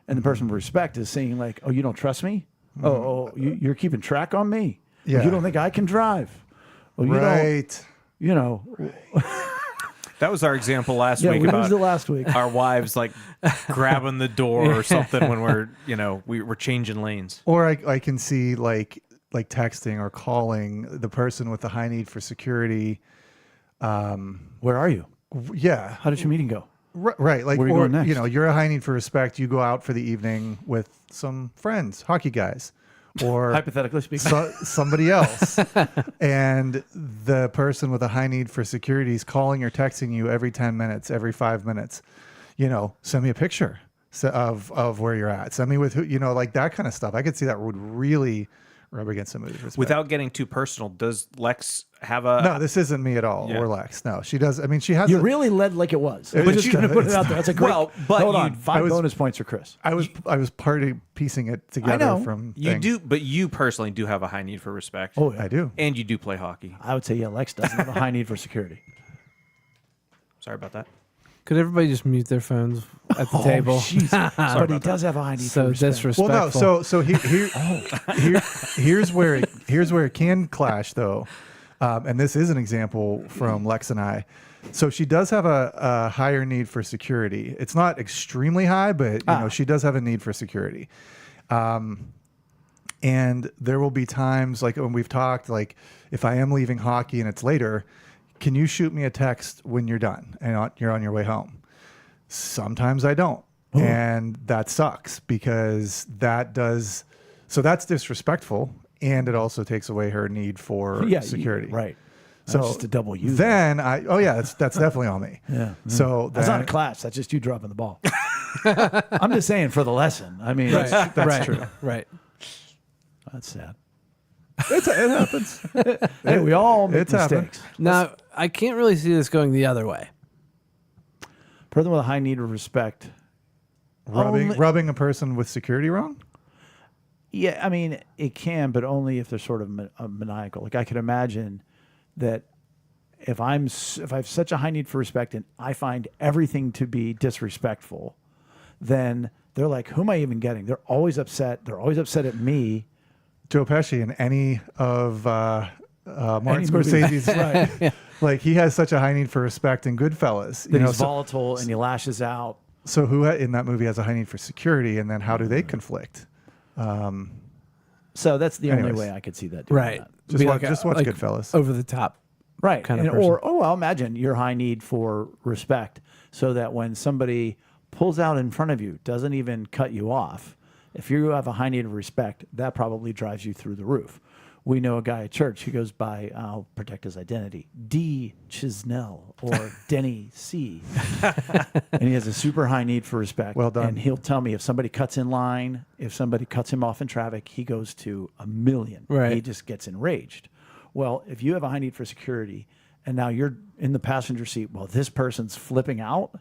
And the person with respect is saying like, oh, you don't trust me? You're keeping track on me? Yeah. You don't think I can drive? Oh, you Right. don't, That was our example last yeah, week we about used it last week. our wives like grabbing the door or something when we're changing lanes. Or I can see like texting or calling the person with the high need for security. Where are you? Yeah. How did your meeting go? Right. Like, Where are you or, going next? you're a high need for respect. You go out for the evening with some friends, hockey guys, or Hypothetically speaking. somebody else. And the person with a high need for security is calling or texting you every 10 minutes, every 5 minutes. Send me a picture. of where you're at. Send me with who, like that kind of stuff. I could see that would really rub against somebody's respect. Without getting too personal, does Lex have a? No, this isn't me at all, Yeah. or Lex. No, she does. I mean, she has. You really led like it was. It We're was just going to put it out there. That's a great. Well, but hold you- on. 5 I was- bonus points for Chris. I was piecing it together know. from. You things. do, but you personally do have a high need for respect. Oh, yeah. I do. And you do play hockey. I would say, yeah, Lex doesn't have a high need for security. Sorry about that. Could everybody just mute their phones at the table? But he does have a high need So for respect. disrespectful. Well, no. So here's where it can clash, though, and this is an example from Lex and I. So she does have a higher need for security. It's not extremely high, but she does have a need for security. And there will be times like when we've talked, like if I am leaving hockey and it's later, can you shoot me a text when you're done and you're on your way home? Sometimes I don't. And that sucks because that's disrespectful. And it also takes away her need for security. Right. So That's just a double use. then that's definitely on me. Yeah. So That's not a then- clash. That's just you dropping the ball. I'm just saying for the lesson. I mean, Right. that's right. true. Right. that's sad. it happens. Hey, we all make It's happened. mistakes. Now, I can't really see this going the other way. Person with a high need of respect. Rubbing a person with security wrong? Yeah, I mean, it can, but only if they're sort of maniacal. Like I could imagine that if I have such a high need for respect and I find everything to be disrespectful, then they're like, who am I even getting? They're always upset. They're always upset at me. Joe Pesci in any of Martin Any movie. Scorsese's, Right. like he has such a high need for respect in Goodfellas. That he's volatile and he lashes out. So who in that movie has a high need for security, and then how do they conflict? So that's the only Anyways. way I could see that. Doing Right. that. Just Be watch Goodfellas. Over the top. Right. Kind of And, person. I'll imagine your high need for respect so that when somebody pulls out in front of you, doesn't even cut you off, if you have a high need of respect, that probably drives you through the roof. We know a guy at church who goes by, I'll protect his identity, D. Chisnell or Denny C. And he has a super high need for respect. Well done. And he'll tell me if somebody cuts in line, if somebody cuts him off in traffic, he goes to 1,000,000. Right. He just gets enraged. Well, if you have a high need for security and now you're in the passenger seat, well, this person's flipping out,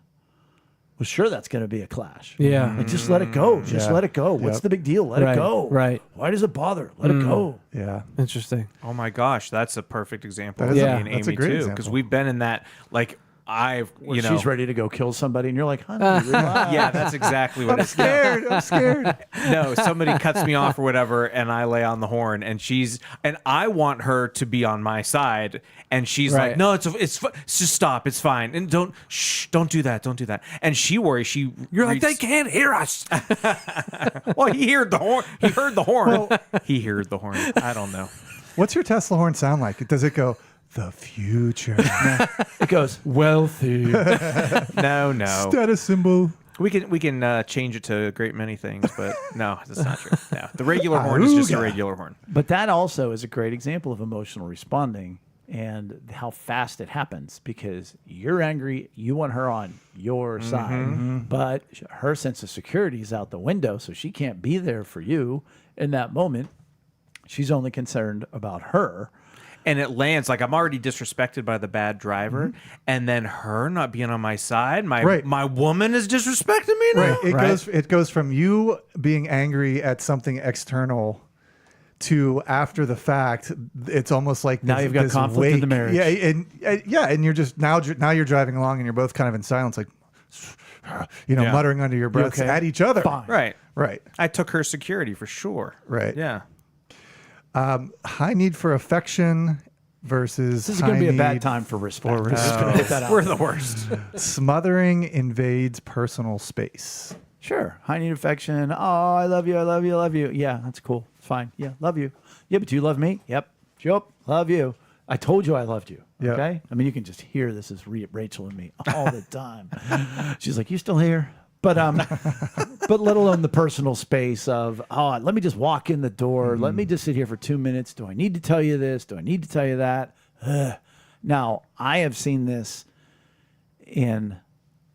well, sure, that's going to be a clash. Yeah. Like, just let it go. Just Yeah. let it go. What's Yep. the big deal? Let Right, it go. right. Why does it bother? Let it go. Yeah. Interesting. Oh my gosh, that's a perfect example That of is me a- and that's a Amy great too, example. because we've been in that. Like When she's ready to go kill somebody, and you're like, honey, relax. yeah, that's exactly what I'm it's. scared. I'm scared. No, somebody cuts me off or whatever, and I lay on the horn, and I want her to be on my side, and she's Right. like, no, it's just stop, it's fine, and don't do that, and she worries. You're like, they can't hear us. Well, he heard the horn. He heard the horn. He heard the horn. I don't know. What's your Tesla horn sound like? Does it go the future? It goes, Wealthy. No. Status symbol. We can change it to a great many things, but no, that's not true. No, the regular horn is just a Auga. regular horn. but that also is a great example of emotional responding and how fast it happens because you're angry, you want her on your side, but her sense of security is out the window, so she can't be there for you in that moment. She's only concerned about her. And it lands like I'm already disrespected by the bad driver, and then her not being on my side. Right. My woman is disrespecting me now. Right. It goes from you being angry at something external to after the fact. It's almost like Now you've got this conflict in the marriage. Yeah, and you're just now you're driving along and you're both kind of in silence, like Yeah. muttering under your breath okay? at each other. Fine. Right. I took her security for sure. Right. Yeah. High need for affection versus This is going to be a high bad need time for respect. for I'm just gonna hit that out. We're the worst. Smothering invades personal space. Sure. High need affection. Oh, I love you. I love you. I love you. Yeah, that's cool. It's fine. Yeah, love you. Yeah, but do you love me? Yep. Yep. Love you. I told you I loved you. Yep. Okay. I mean, you can just hear this is Rachel and me all the time. She's like, "You still here?" But but let alone the personal space of, oh, let me just walk in the door. Let me just sit here for 2 minutes. Do I need to tell you this? Do I need to tell you that? Ugh. Now, I have seen this in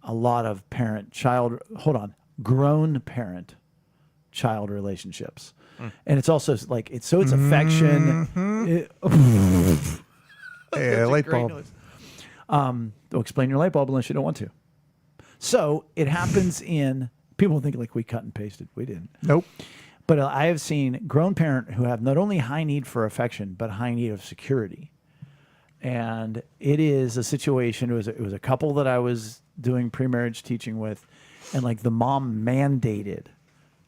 a lot of parent-child. Hold on. grown parent child relationships. And it's also like it's affection. Yeah, light bulb. Don't explain your light bulb unless you don't want to. So it happens in people think like we cut and pasted. We didn't. Nope. But I have seen grown parents who have not only high need for affection, but high need of security. And it is a situation, it was a couple that I was doing pre-marriage teaching with, and like the mom mandated,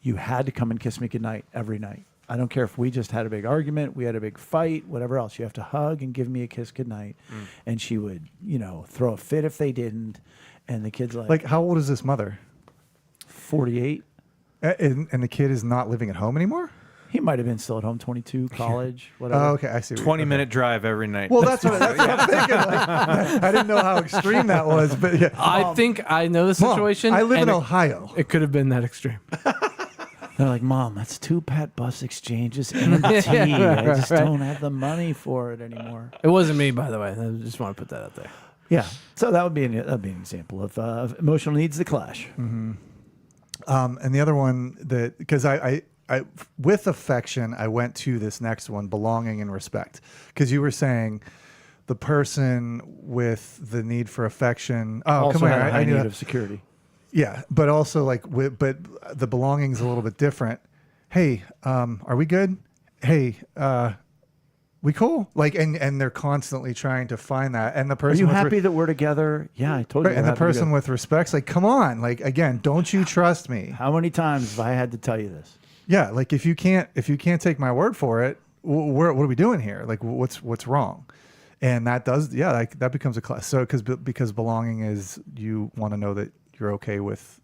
you had to come and kiss me goodnight every night. I don't care if we just had a big argument, we had a big fight, whatever else. You have to hug and give me a kiss goodnight. And she would, throw a fit if they didn't. And the kid's Like, how old is this mother? 48. And the kid is not living at home anymore? He might have been still at home, 22, college, whatever. Oh, okay. I see. 20-minute drive every night. Well, that's what I'm thinking. Like, I didn't know how extreme that was, but yeah. I think I know the Mom, situation. I live in and Ohio. It could have been that extreme. They're like, Mom, that's 2 pet bus exchanges and a tea. I just don't have the money for it anymore. It wasn't me, by the way. I just want to put that out there. Yeah. So that would be an example of emotional needs that clash. And the other one that, because I with affection, I went to this next one, belonging and respect. Because you were saying the person with the need for affection. Oh, Also come had here. a high I need knew of security. Yeah, but also but the belonging's a little bit different. Hey, are we good? Hey, we cool? Like, and they're constantly trying to find that. And the Are person you with happy that we're together? Yeah, I told you. right, and the person with respect's like, come on, like again, don't you trust me? How many times have I had to tell you this? Yeah, like if you can't take my word for it, what are we doing here? Like, what's wrong? And that does, yeah, like that becomes a class. So because belonging is you want to know that you're okay with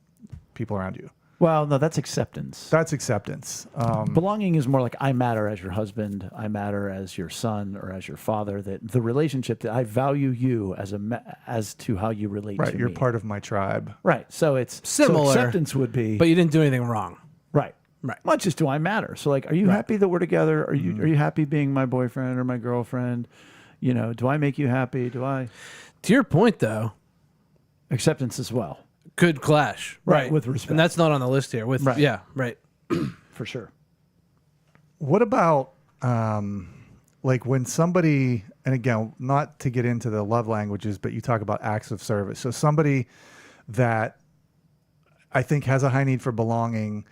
people around you. Well, no, that's acceptance. That's acceptance. Belonging is more like I matter as your husband, I matter as your son or as your father. That the relationship that I value you as to how you relate Right, to you're me. part of my tribe. Right, so it's Similar, So acceptance would be, But you didn't do anything wrong. right, Right. Much as do I matter. So like, are you happy that we're together? Are you happy being my boyfriend or my girlfriend? Do I make you happy? Do I? To your point, though, Acceptance as well, could clash. Right, with respect. And that's not on the list here. Right. Yeah, right. for sure. What about like when somebody, and again, not to get into the love languages, but you talk about acts of service. So somebody that I think has a high need for belonging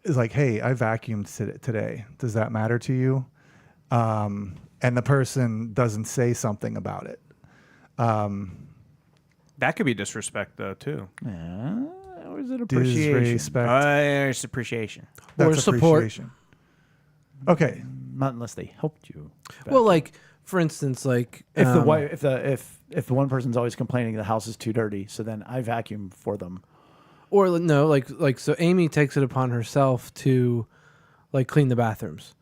is like, hey, I vacuumed today. Does that matter to you? And the person doesn't say something about it. That could be disrespect, though, too. Or is it appreciation? Disrespect. It's appreciation. Or That's support. appreciation. Okay. Not unless they helped you. Well, like for instance, like If the wife, if the one person's always complaining the house is too dirty, so then I vacuum for them. or no, like so Amy takes it upon herself to like clean the bathrooms,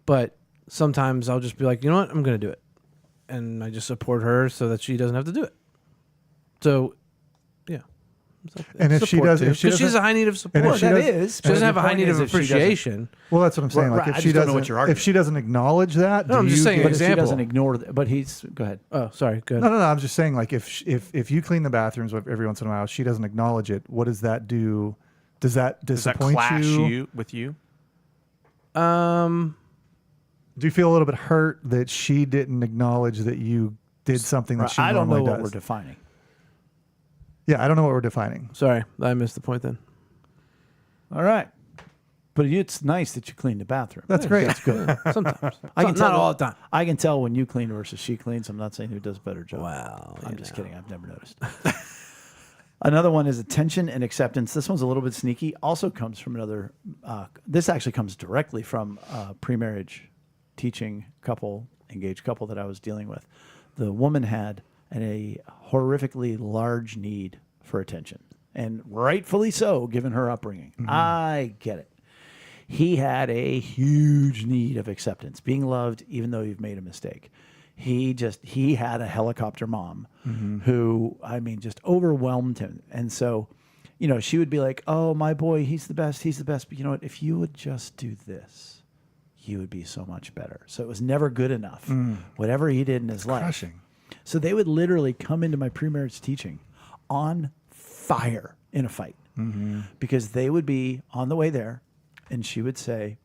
but sometimes I'll just be like, you know what, I'm gonna do it, and I just support her so that she doesn't have to do it. So, yeah. And if she Support does, too, if she 'cause she has doesn't, a high need of support. and if she that does- is. She doesn't have a the high point need of is if she doesn't- appreciation. well, that's what I'm saying. Right, Like I if just she don't know doesn't, what you're if arguing. she doesn't acknowledge that, No, I'm do just you saying give- But if she example. doesn't ignore, but he's go ahead. Oh, sorry. Good. No, I'm just saying, like, if you clean the bathrooms every once in a while, she doesn't acknowledge it. What does that do? Does that Does that disappoint clash you? with you? Do you feel a little bit hurt that she didn't acknowledge that you did something that she I don't know normally what does? we're defining. Yeah, I don't know what we're defining. Sorry, I missed the point then. All right, but it's nice that you clean the bathroom. That's great. That's good. Sometimes. I can not tell all the time. I can tell when you clean versus she cleans. I'm not saying who does a better job. Wow. I'm just kidding. I've never noticed. Another one is attention and acceptance. This one's a little bit sneaky. Also comes from another. This actually comes directly from a pre-marriage teaching couple, engaged couple that I was dealing with. The woman had a horrifically large need for attention, and rightfully so, given her upbringing. Mm-hmm. I get it. He had a huge need of acceptance, being loved, even though you've made a mistake. He had a helicopter mom who, I mean, just overwhelmed him. And so, she would be like, oh, my boy, he's the best. But you know what? If you would just do this, you would be so much better. So it was never good enough. Whatever he did in his life. Crushing. So they would literally come into my pre-marriage teaching on fire in a fight. because they would be on the way there and she would say,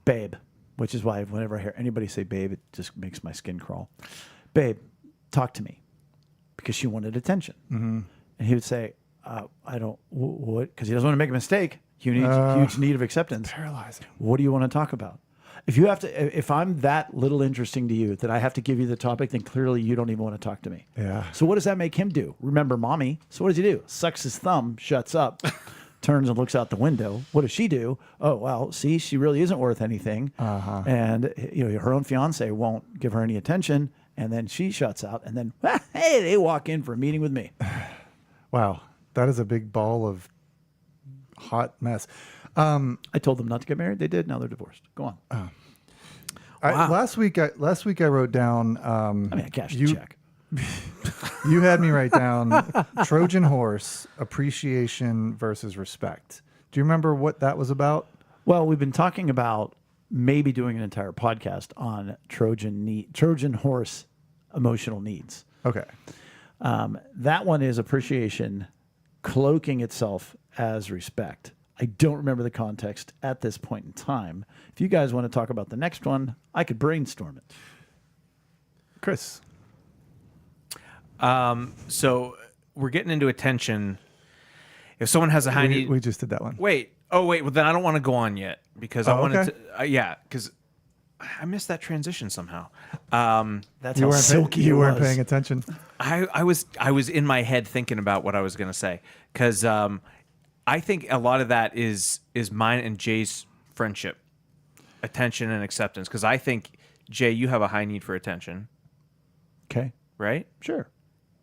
babe, which is why whenever I hear anybody say babe, it just makes my skin crawl. Babe, talk to me, because she wanted attention. And he would say, I don't, what? Because he doesn't want to make a mistake. Huge need of acceptance. Paralyzing. What do you want to talk about? If I'm that little interesting to you that I have to give you the topic, then clearly you don't even want to talk to me. Yeah. So what does that make him do? Remember mommy. So what does he do? Sucks his thumb, shuts up, turns and looks out the window. What does she do? Oh, well, see, she really isn't worth anything. And her own fiance won't give her any attention. And then she shuts out. And then, hey, they walk in for a meeting with me. Wow. That is a big ball of hot mess. I told them not to get married. They did. Now they're divorced. Go on. Last week I wrote down. I cashed a check. You had me write down Trojan horse appreciation versus respect. Do you remember what that was about? Well, we've been talking about maybe doing an entire podcast on Trojan horse emotional needs. Okay. That one is appreciation cloaking itself as respect. I don't remember the context at this point in time. If you guys want to talk about the next one, I could brainstorm it. Chris. So we're getting into attention. If someone has a high need, We just did that one. wait. Oh, wait. Well, then I don't want to go on yet because I wanted okay. to. Because I missed that transition somehow. That's how silky you it weren't was. paying attention. I was in my head thinking about what I was going to say because I think a lot of that is mine and Jay's friendship, attention and acceptance. Because I think, Jay, you have a high need for attention, Okay, right? sure.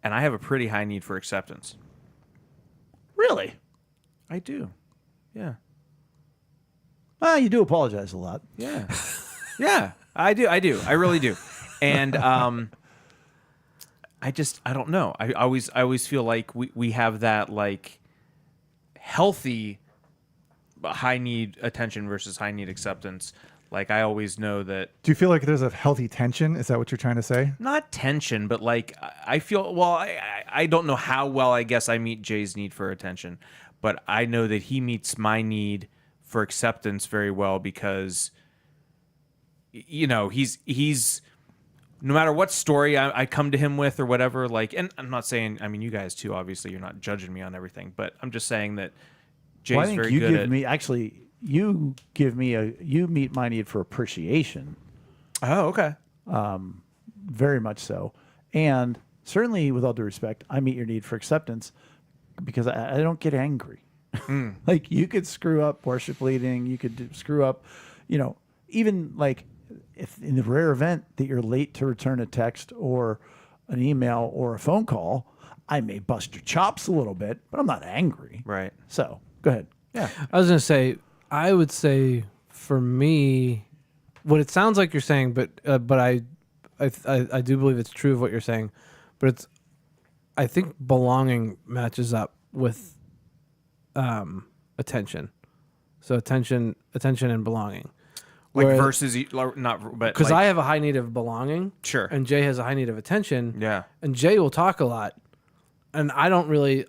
And I have a pretty high need for acceptance. Really? I do. Yeah. Well, you do apologize a lot. Yeah. Yeah. I do. I really do. And I don't know. I always feel like we have that like healthy high need attention versus high need acceptance. Like I always know that Do you feel like there's a healthy tension? Is that what you're trying to say? not tension, but like I feel well. I don't know how well. I guess I meet Jay's need for attention, but I know that he meets my need for acceptance very well because he's no matter what story I come to him with or whatever. Like, and I'm not saying. I mean, you guys too. Obviously, you're not judging me on everything, but I'm just saying that Jay's Well, I think very you good give at. me actually. You meet my need for appreciation. Oh, okay. Very much so. And certainly, with all due respect, I meet your need for acceptance because I don't get angry. Like, you could screw up worship leading, you could screw up, even like if in the rare event that you're late to return a text or an email or a phone call, I may bust your chops a little bit, but I'm not angry. Right. So, go ahead. Yeah. I was going to say, I would say for me, what it sounds like you're saying, but I do believe it's true of what you're saying, but I think belonging matches up with attention. So attention and belonging. Like Where- versus not, but because like, I have a high need of belonging, Sure. and Jay has a high need of attention. Yeah. And Jay will talk a lot, and I don't really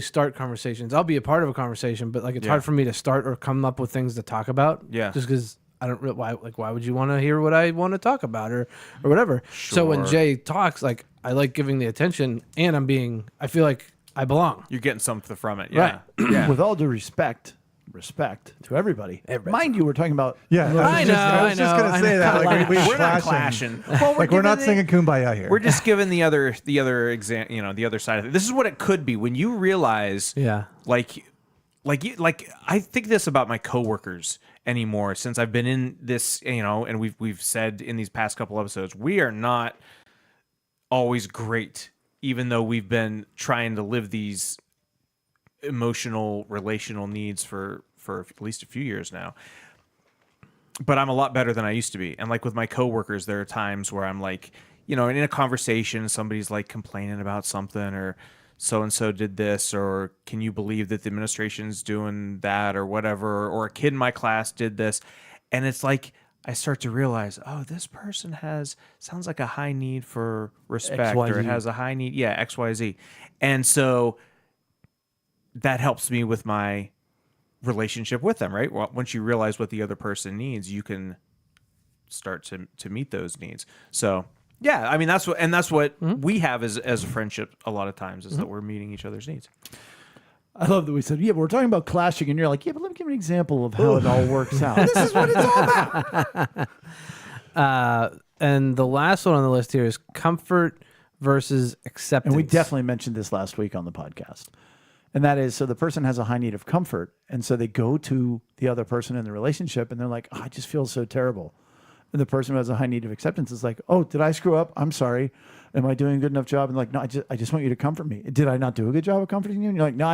start conversations. I'll be a part of a conversation, but like it's hard for me to start or come up with things to talk about. Yeah. Just because I don't really why would you want to hear what I want to talk about or whatever. So when Sure. Jay talks, like I like giving the attention, and I feel like I belong. You're getting something from it. Yeah. Right. Yeah. With all due respect to everybody. Mind you, we're talking about Yeah, I know, I was just I gonna know. say that. Like, We're not clashing. Well, Like we're not singing "Kumbaya" here. We're just giving the other the other side of it. This is what it could be when you realize, Yeah. like I think this about my coworkers anymore since I've been in this, and we've said in these past couple episodes, we are not always great, even though we've been trying to live these emotional relational needs for at least a few years now. But I'm a lot better than I used to be. And like with my coworkers, there are times where I'm like, in a conversation, somebody's like complaining about something or so-and-so did this, or can you believe that the administration's doing that or whatever, or a kid in my class did this. And it's like, I start to realize, oh, this person sounds like a high need for respect, or it XYZ. has a high need. Yeah. XYZ. And so that helps me with my relationship with them, right? Well, once you realize what the other person needs, you can start to meet those needs. So yeah, I mean that's what we have as a friendship a lot of times is that we're meeting each other's needs. I love that we said, yeah, but we're talking about clashing, and you're like, yeah, but let me give an example of how it all works out. This is what it's all about. And the last one on the list here is comfort versus acceptance. And we definitely mentioned this last week on the podcast. And that is, so the person has a high need of comfort, and so they go to the other person in the relationship, and they're like, oh, I just feel so terrible. And the person who has a high need of acceptance is like, oh, did I screw up? I'm sorry. Am I doing a good enough job? And like, no, I just want you to comfort me. Did I not do a good job of comforting you? And you're like, no, all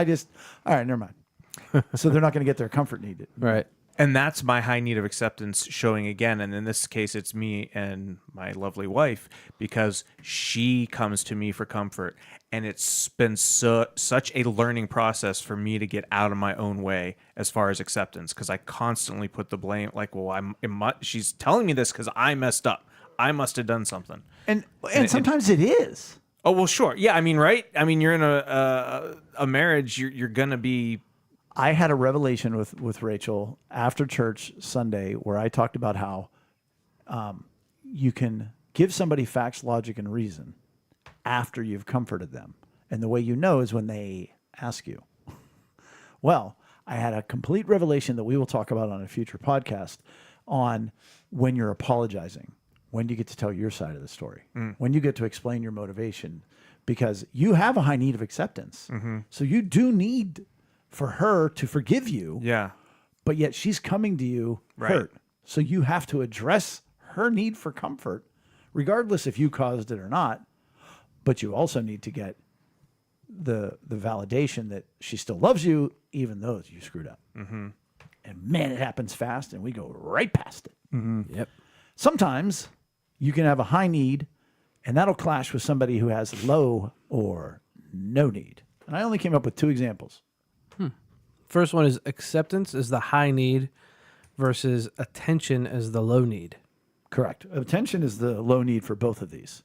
right, never mind. So they're not going to get their comfort needed. Right. And that's my high need of acceptance showing again. And in this case, it's me and my lovely wife, because she comes to me for comfort. And it's been such a learning process for me to get out of my own way as far as acceptance, because I constantly put the blame, like, well, she's telling me this because I messed up. I must have done something. And sometimes it is. Oh, well, sure. Yeah, I mean, right? I mean, you're in a marriage, you're going to be... I had a revelation with Rachel after church Sunday where I talked about how you can give somebody facts, logic, and reason after you've comforted them. And the way you know is when they ask you. Well, I had a complete revelation that we will talk about on a future podcast on when you're apologizing. When do you get to tell your side of the story? When you get to explain your motivation? Because you have a high need of acceptance. So you do need for her to forgive you. Yeah. But yet she's coming to you hurt. So you have to address her need for comfort, regardless if you caused it or not. But you also need to get the validation that she still loves you, even though you screwed up. And man, it happens fast, and we go right past it. Yep. Sometimes you can have a high need, and that'll clash with somebody who has low or no need. And I only came up with 2 examples. First one is acceptance is the high need versus attention as the low need. Correct. Attention is the low need for both of these.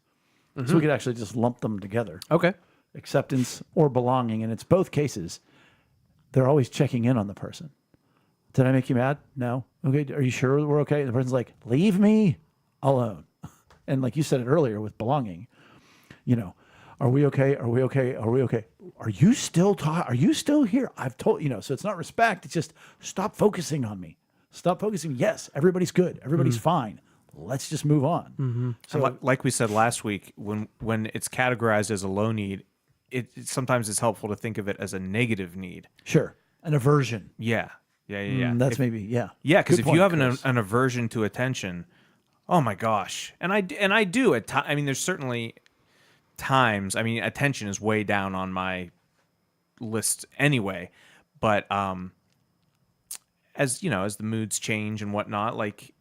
So we could actually just lump them together. Okay. Acceptance or belonging. And it's both cases. They're always checking in on the person. Did I make you mad? No. Okay. Are you sure we're okay? And the person's like, leave me alone. And like you said it earlier with belonging, are we okay? Are we okay? Are we okay? Are you still Are you still here? I've told so it's not respect. It's just stop focusing on me. Stop focusing. Yes, everybody's good. Everybody's fine. Let's just move on. So like we said last week, when it's categorized as a low need, it sometimes it's helpful to think of it as a negative need. Sure. An aversion. Yeah. That's maybe. Yeah, because Good if point, you have Chris. an aversion to attention, oh my gosh. And I do at times. I mean, there's certainly times. I mean, attention is way down on my list anyway. But as the moods change and whatnot, like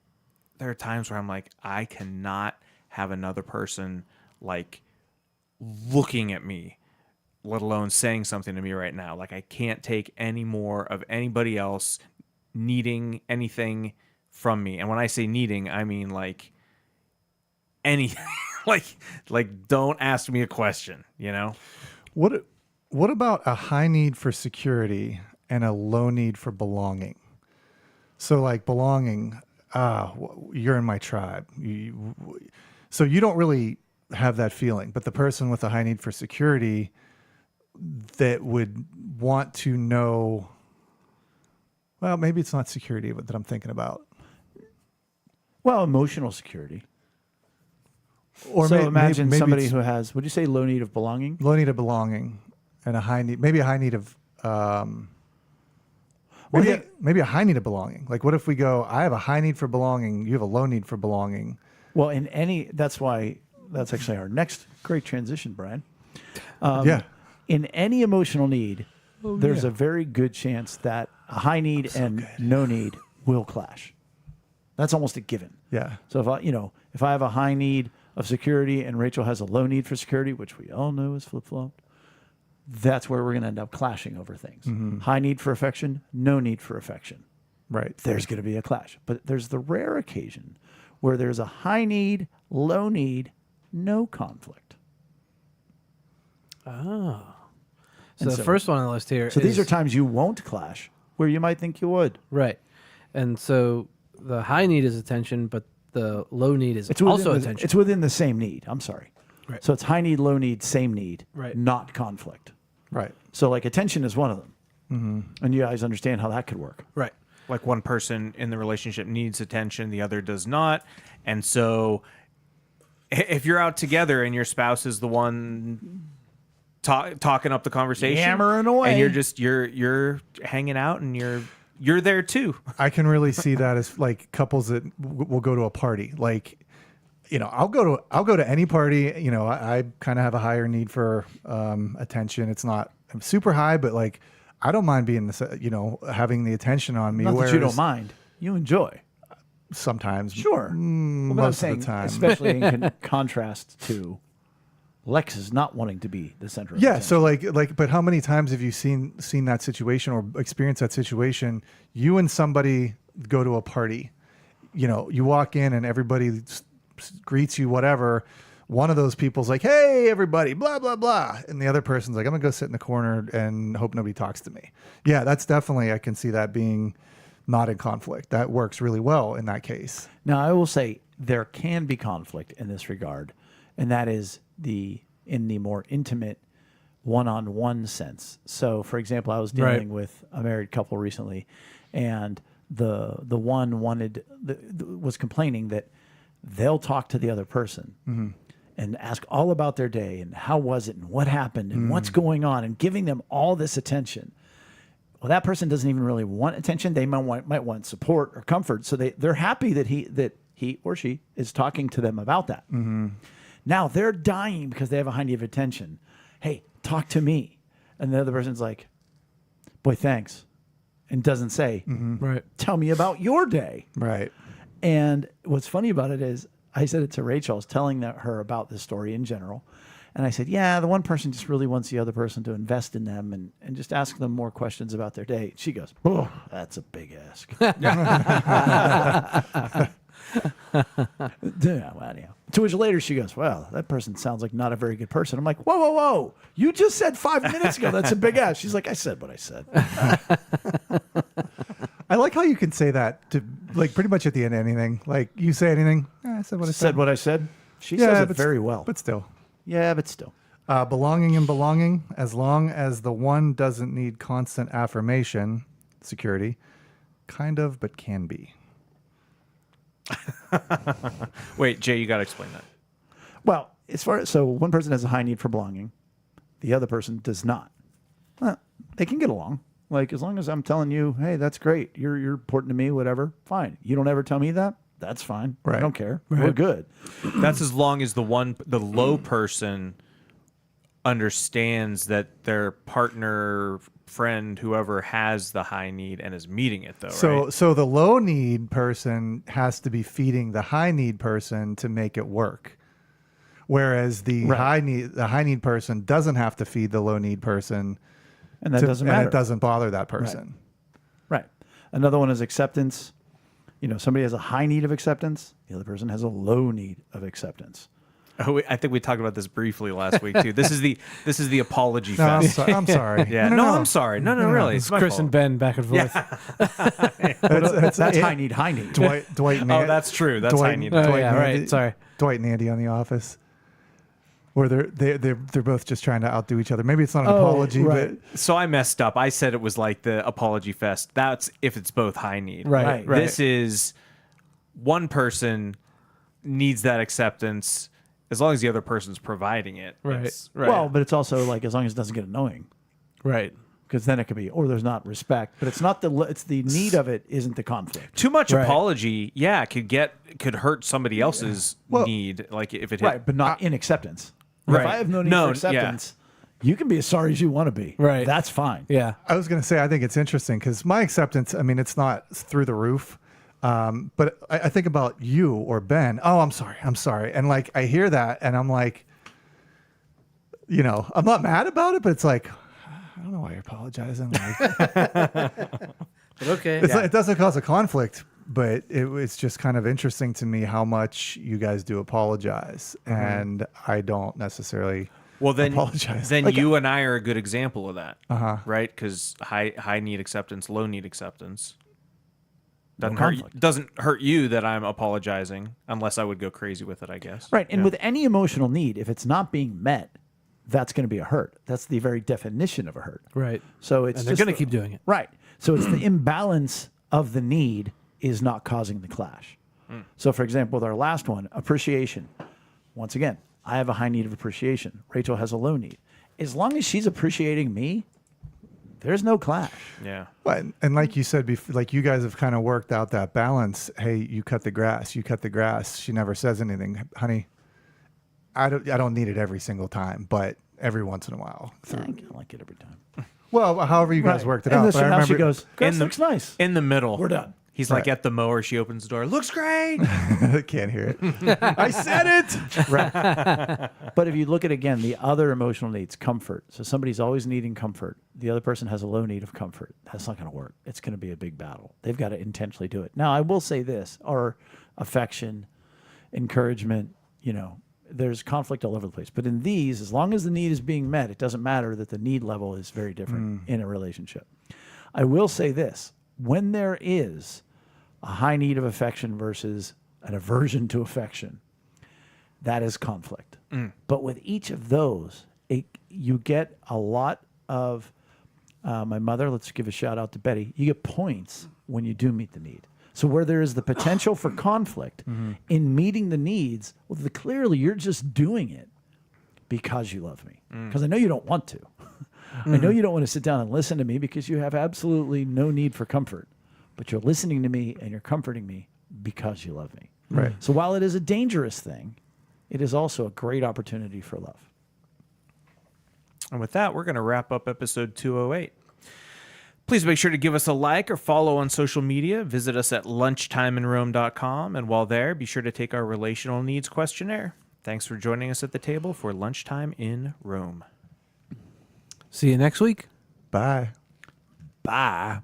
there are times where I'm like, I cannot have another person like looking at me, let alone saying something to me right now. Like I can't take any more of anybody else needing anything from me. And when I say needing, I mean like anything. like don't ask me a question, What about a high need for security and a low need for belonging? So like belonging, you're in my tribe. So you don't really have that feeling, but the person with a high need for security that would want to know, well, maybe it's not security that I'm thinking about. Well, emotional security. Or So imagine maybe somebody it's who has, would you say low need of belonging? low need of belonging and a high need, maybe a high need of, maybe a high need of belonging. Like what if we go, I have a high need for belonging, you have a low need for belonging. Well, that's actually our next great transition, Brian. In any emotional need, there's a very good chance that a high need and no need will clash. That's almost a given. Yeah. So if I have a high need of security and Rachel has a low need for security, which we all know is flip-flopped, that's where we're going to end up clashing over things. High need for affection, no need for affection. Right. There's going to be a clash. But there's the rare occasion where there's a high need, low need, no conflict. Oh. So the first one on the list here. So these are times you won't clash where you might think you would. right, and so the high need is attention, but the low need is also attention. It's within the same need. I'm sorry. Right. So it's high need, low need, same need, Right. not conflict. Right. So like attention is one of them. And you guys understand how that could work. Right. Like one person in the relationship needs attention, the other does not. And so if you're out together and your spouse is the one talking up the conversation, Yammering away. and you're hanging out and you're there too. I can really see that as like couples that will go to a party. Like, I'll go to any party. I kind of have a higher need for attention. It's not super high, but like I don't mind being having the attention on me. Not that you don't mind. You enjoy. Sometimes, Sure. Well, but I'm most of saying, the time, especially in contrast to Lex is not wanting to be the center of yeah. attention. So like, but how many times have you seen that situation or experienced that situation? You and somebody go to a party. You walk in and everybody greets you, whatever. One of those people's like, "Hey, everybody," blah blah blah, and the other person's like, "I'm gonna go sit in the corner and hope nobody talks to me." Yeah, that's definitely, I can see that being not in conflict. That works really well in that case. Now, I will say there can be conflict in this regard, and that is in the more intimate one-on-one sense. So, for example, I was dealing with a married couple recently, and the one was complaining that they'll talk to the other person and ask all about their day and how was it and what happened and what's going on, and giving them all this attention. Well, that person doesn't even really want attention. They might want support or comfort. So they're happy that he or she is talking to them about that. Now they're dying because they have a high need of attention. Hey, talk to me. And the other person's like, boy, thanks. And doesn't say, Right. tell me about your day. Right. And what's funny about it is I said it to Rachel. I was telling her about this story in general. And I said, yeah, the one person just really wants the other person to invest in them and just ask them more questions about their day. She goes, oh, that's a big ask. To which later she goes, well, that person sounds like not a very good person. I'm like, whoa, whoa, whoa. You just said 5 minutes ago that's a big ask. She's like, I said what I said. I like how you can say that to like pretty much at the end of anything. Like you say anything, I said what I said. Said what I said. She says it very well. But still. Yeah, but still. Belonging and belonging, as long as the one doesn't need constant affirmation, security, kind of, but can be. Wait, Jay, you got to explain that. Well, so one person has a high need for belonging, the other person does not. Well, they can get along. Like as long as I'm telling you, hey, that's great. You're important to me, whatever. Fine. You don't ever tell me that. That's fine. Right. I don't care. We're good. That's as long as the low person understands that their partner, friend, whoever has the high need and is meeting it, though. Right? So the low need person has to be feeding the high need person to make it work, whereas the high need person doesn't have to feed the low need person, And that doesn't matter. and it doesn't bother that person. Right. Another one is acceptance. Somebody has a high need of acceptance. The other person has a low need of acceptance. Oh, I think we talked about this briefly last week too. This is the apology No, fest. I'm sorry. Yeah. No, I'm sorry. No, really. It's It's my Chris fault. and Ben back and forth. That's high need, high need. Dwight and Oh, Andy. that's true. That's Dwight- high need. Oh, Dwight yeah, and right. Andy- Sorry. Dwight and Andy on The Office, where they're both just trying to outdo each other. Maybe it's not an apology, right. So I messed up. I said it was like the apology fest. That's if it's both high need. Right. Right. This is one person needs that acceptance as long as the other person's providing it. Right. It's- Right. Well, but it's also like as long as it doesn't get annoying. right. Because then it could be, or there's not respect. But it's not it's the need of it isn't the conflict. Too much Right. apology, could hurt somebody else's need. Like if it hit, Right, but not in acceptance. If Right. I have no need No, for acceptance, you can be as sorry as you want to be. Right. That's fine. Yeah. I was going to say, I think it's interesting because my acceptance, I mean, it's not through the roof. But I think about you or Ben. Oh, I'm sorry. And like, I hear that and I'm like, I'm not mad about it, but it's like, I don't know why you're apologizing. Like, Okay. it doesn't cause a conflict, but it's just kind of interesting to me how much you guys do apologize. And I don't necessarily Well, then, apologize. then Like, you and I are a good example of that, Uh-huh. right? Because high need acceptance, low need acceptance doesn't conflict. doesn't hurt you that I'm apologizing, unless I would go crazy with it, I guess. Right. And with any emotional need, if it's not being met, that's going to be a hurt. That's the very definition of a hurt. Right. So it's And they're just going to keep doing it. Right. So it's the imbalance of the need is not causing the clash. So, for example, with our last one, appreciation. Once again, I have a high need of appreciation. Rachel has a low need. As long as she's appreciating me, there's no clash. Yeah. Well, and like you said, like you guys have kind of worked out that balance. Hey, you cut the grass. You cut the grass. She never says anything, honey. I don't need it every single time, but every once in a while. I don't like it every time. Well, however you guys Right. worked it And out. this, But I now she remember goes, grass looks nice. In the middle. We're done. He's like Right. at the mower. She opens the door. Looks great. I can't hear it. I said it. Right. But if you look at, again, the other emotional needs, comfort. So somebody's always needing comfort. The other person has a low need of comfort. That's not going to work. It's going to be a big battle. They've got to intentionally do it. Now, I will say this, or affection, encouragement, there's conflict all over the place. But in these, as long as the need is being met, it doesn't matter that the need level is very different in a relationship. I will say this, when there is a high need of affection versus an aversion to affection, that is conflict. But with each of those, you get a lot of, my mother, let's give a shout out to Betty, you get points when you do meet the need. So where there is the potential for conflict in meeting the needs, well, clearly you're just doing it because you love me. Because I know you don't want to. I know you don't want to sit down and listen to me because you have absolutely no need for comfort. But you're listening to me and you're comforting me because you love me. Right. So while it is a dangerous thing, it is also a great opportunity for love. And with that, we're going to wrap up episode 208. Please make sure to give us a like or follow on social media. Visit us at lunchtimeinrome.com. And while there, be sure to take our relational needs questionnaire. Thanks for joining us at the table for Lunchtime in Rome. See you next week. Bye. Bye.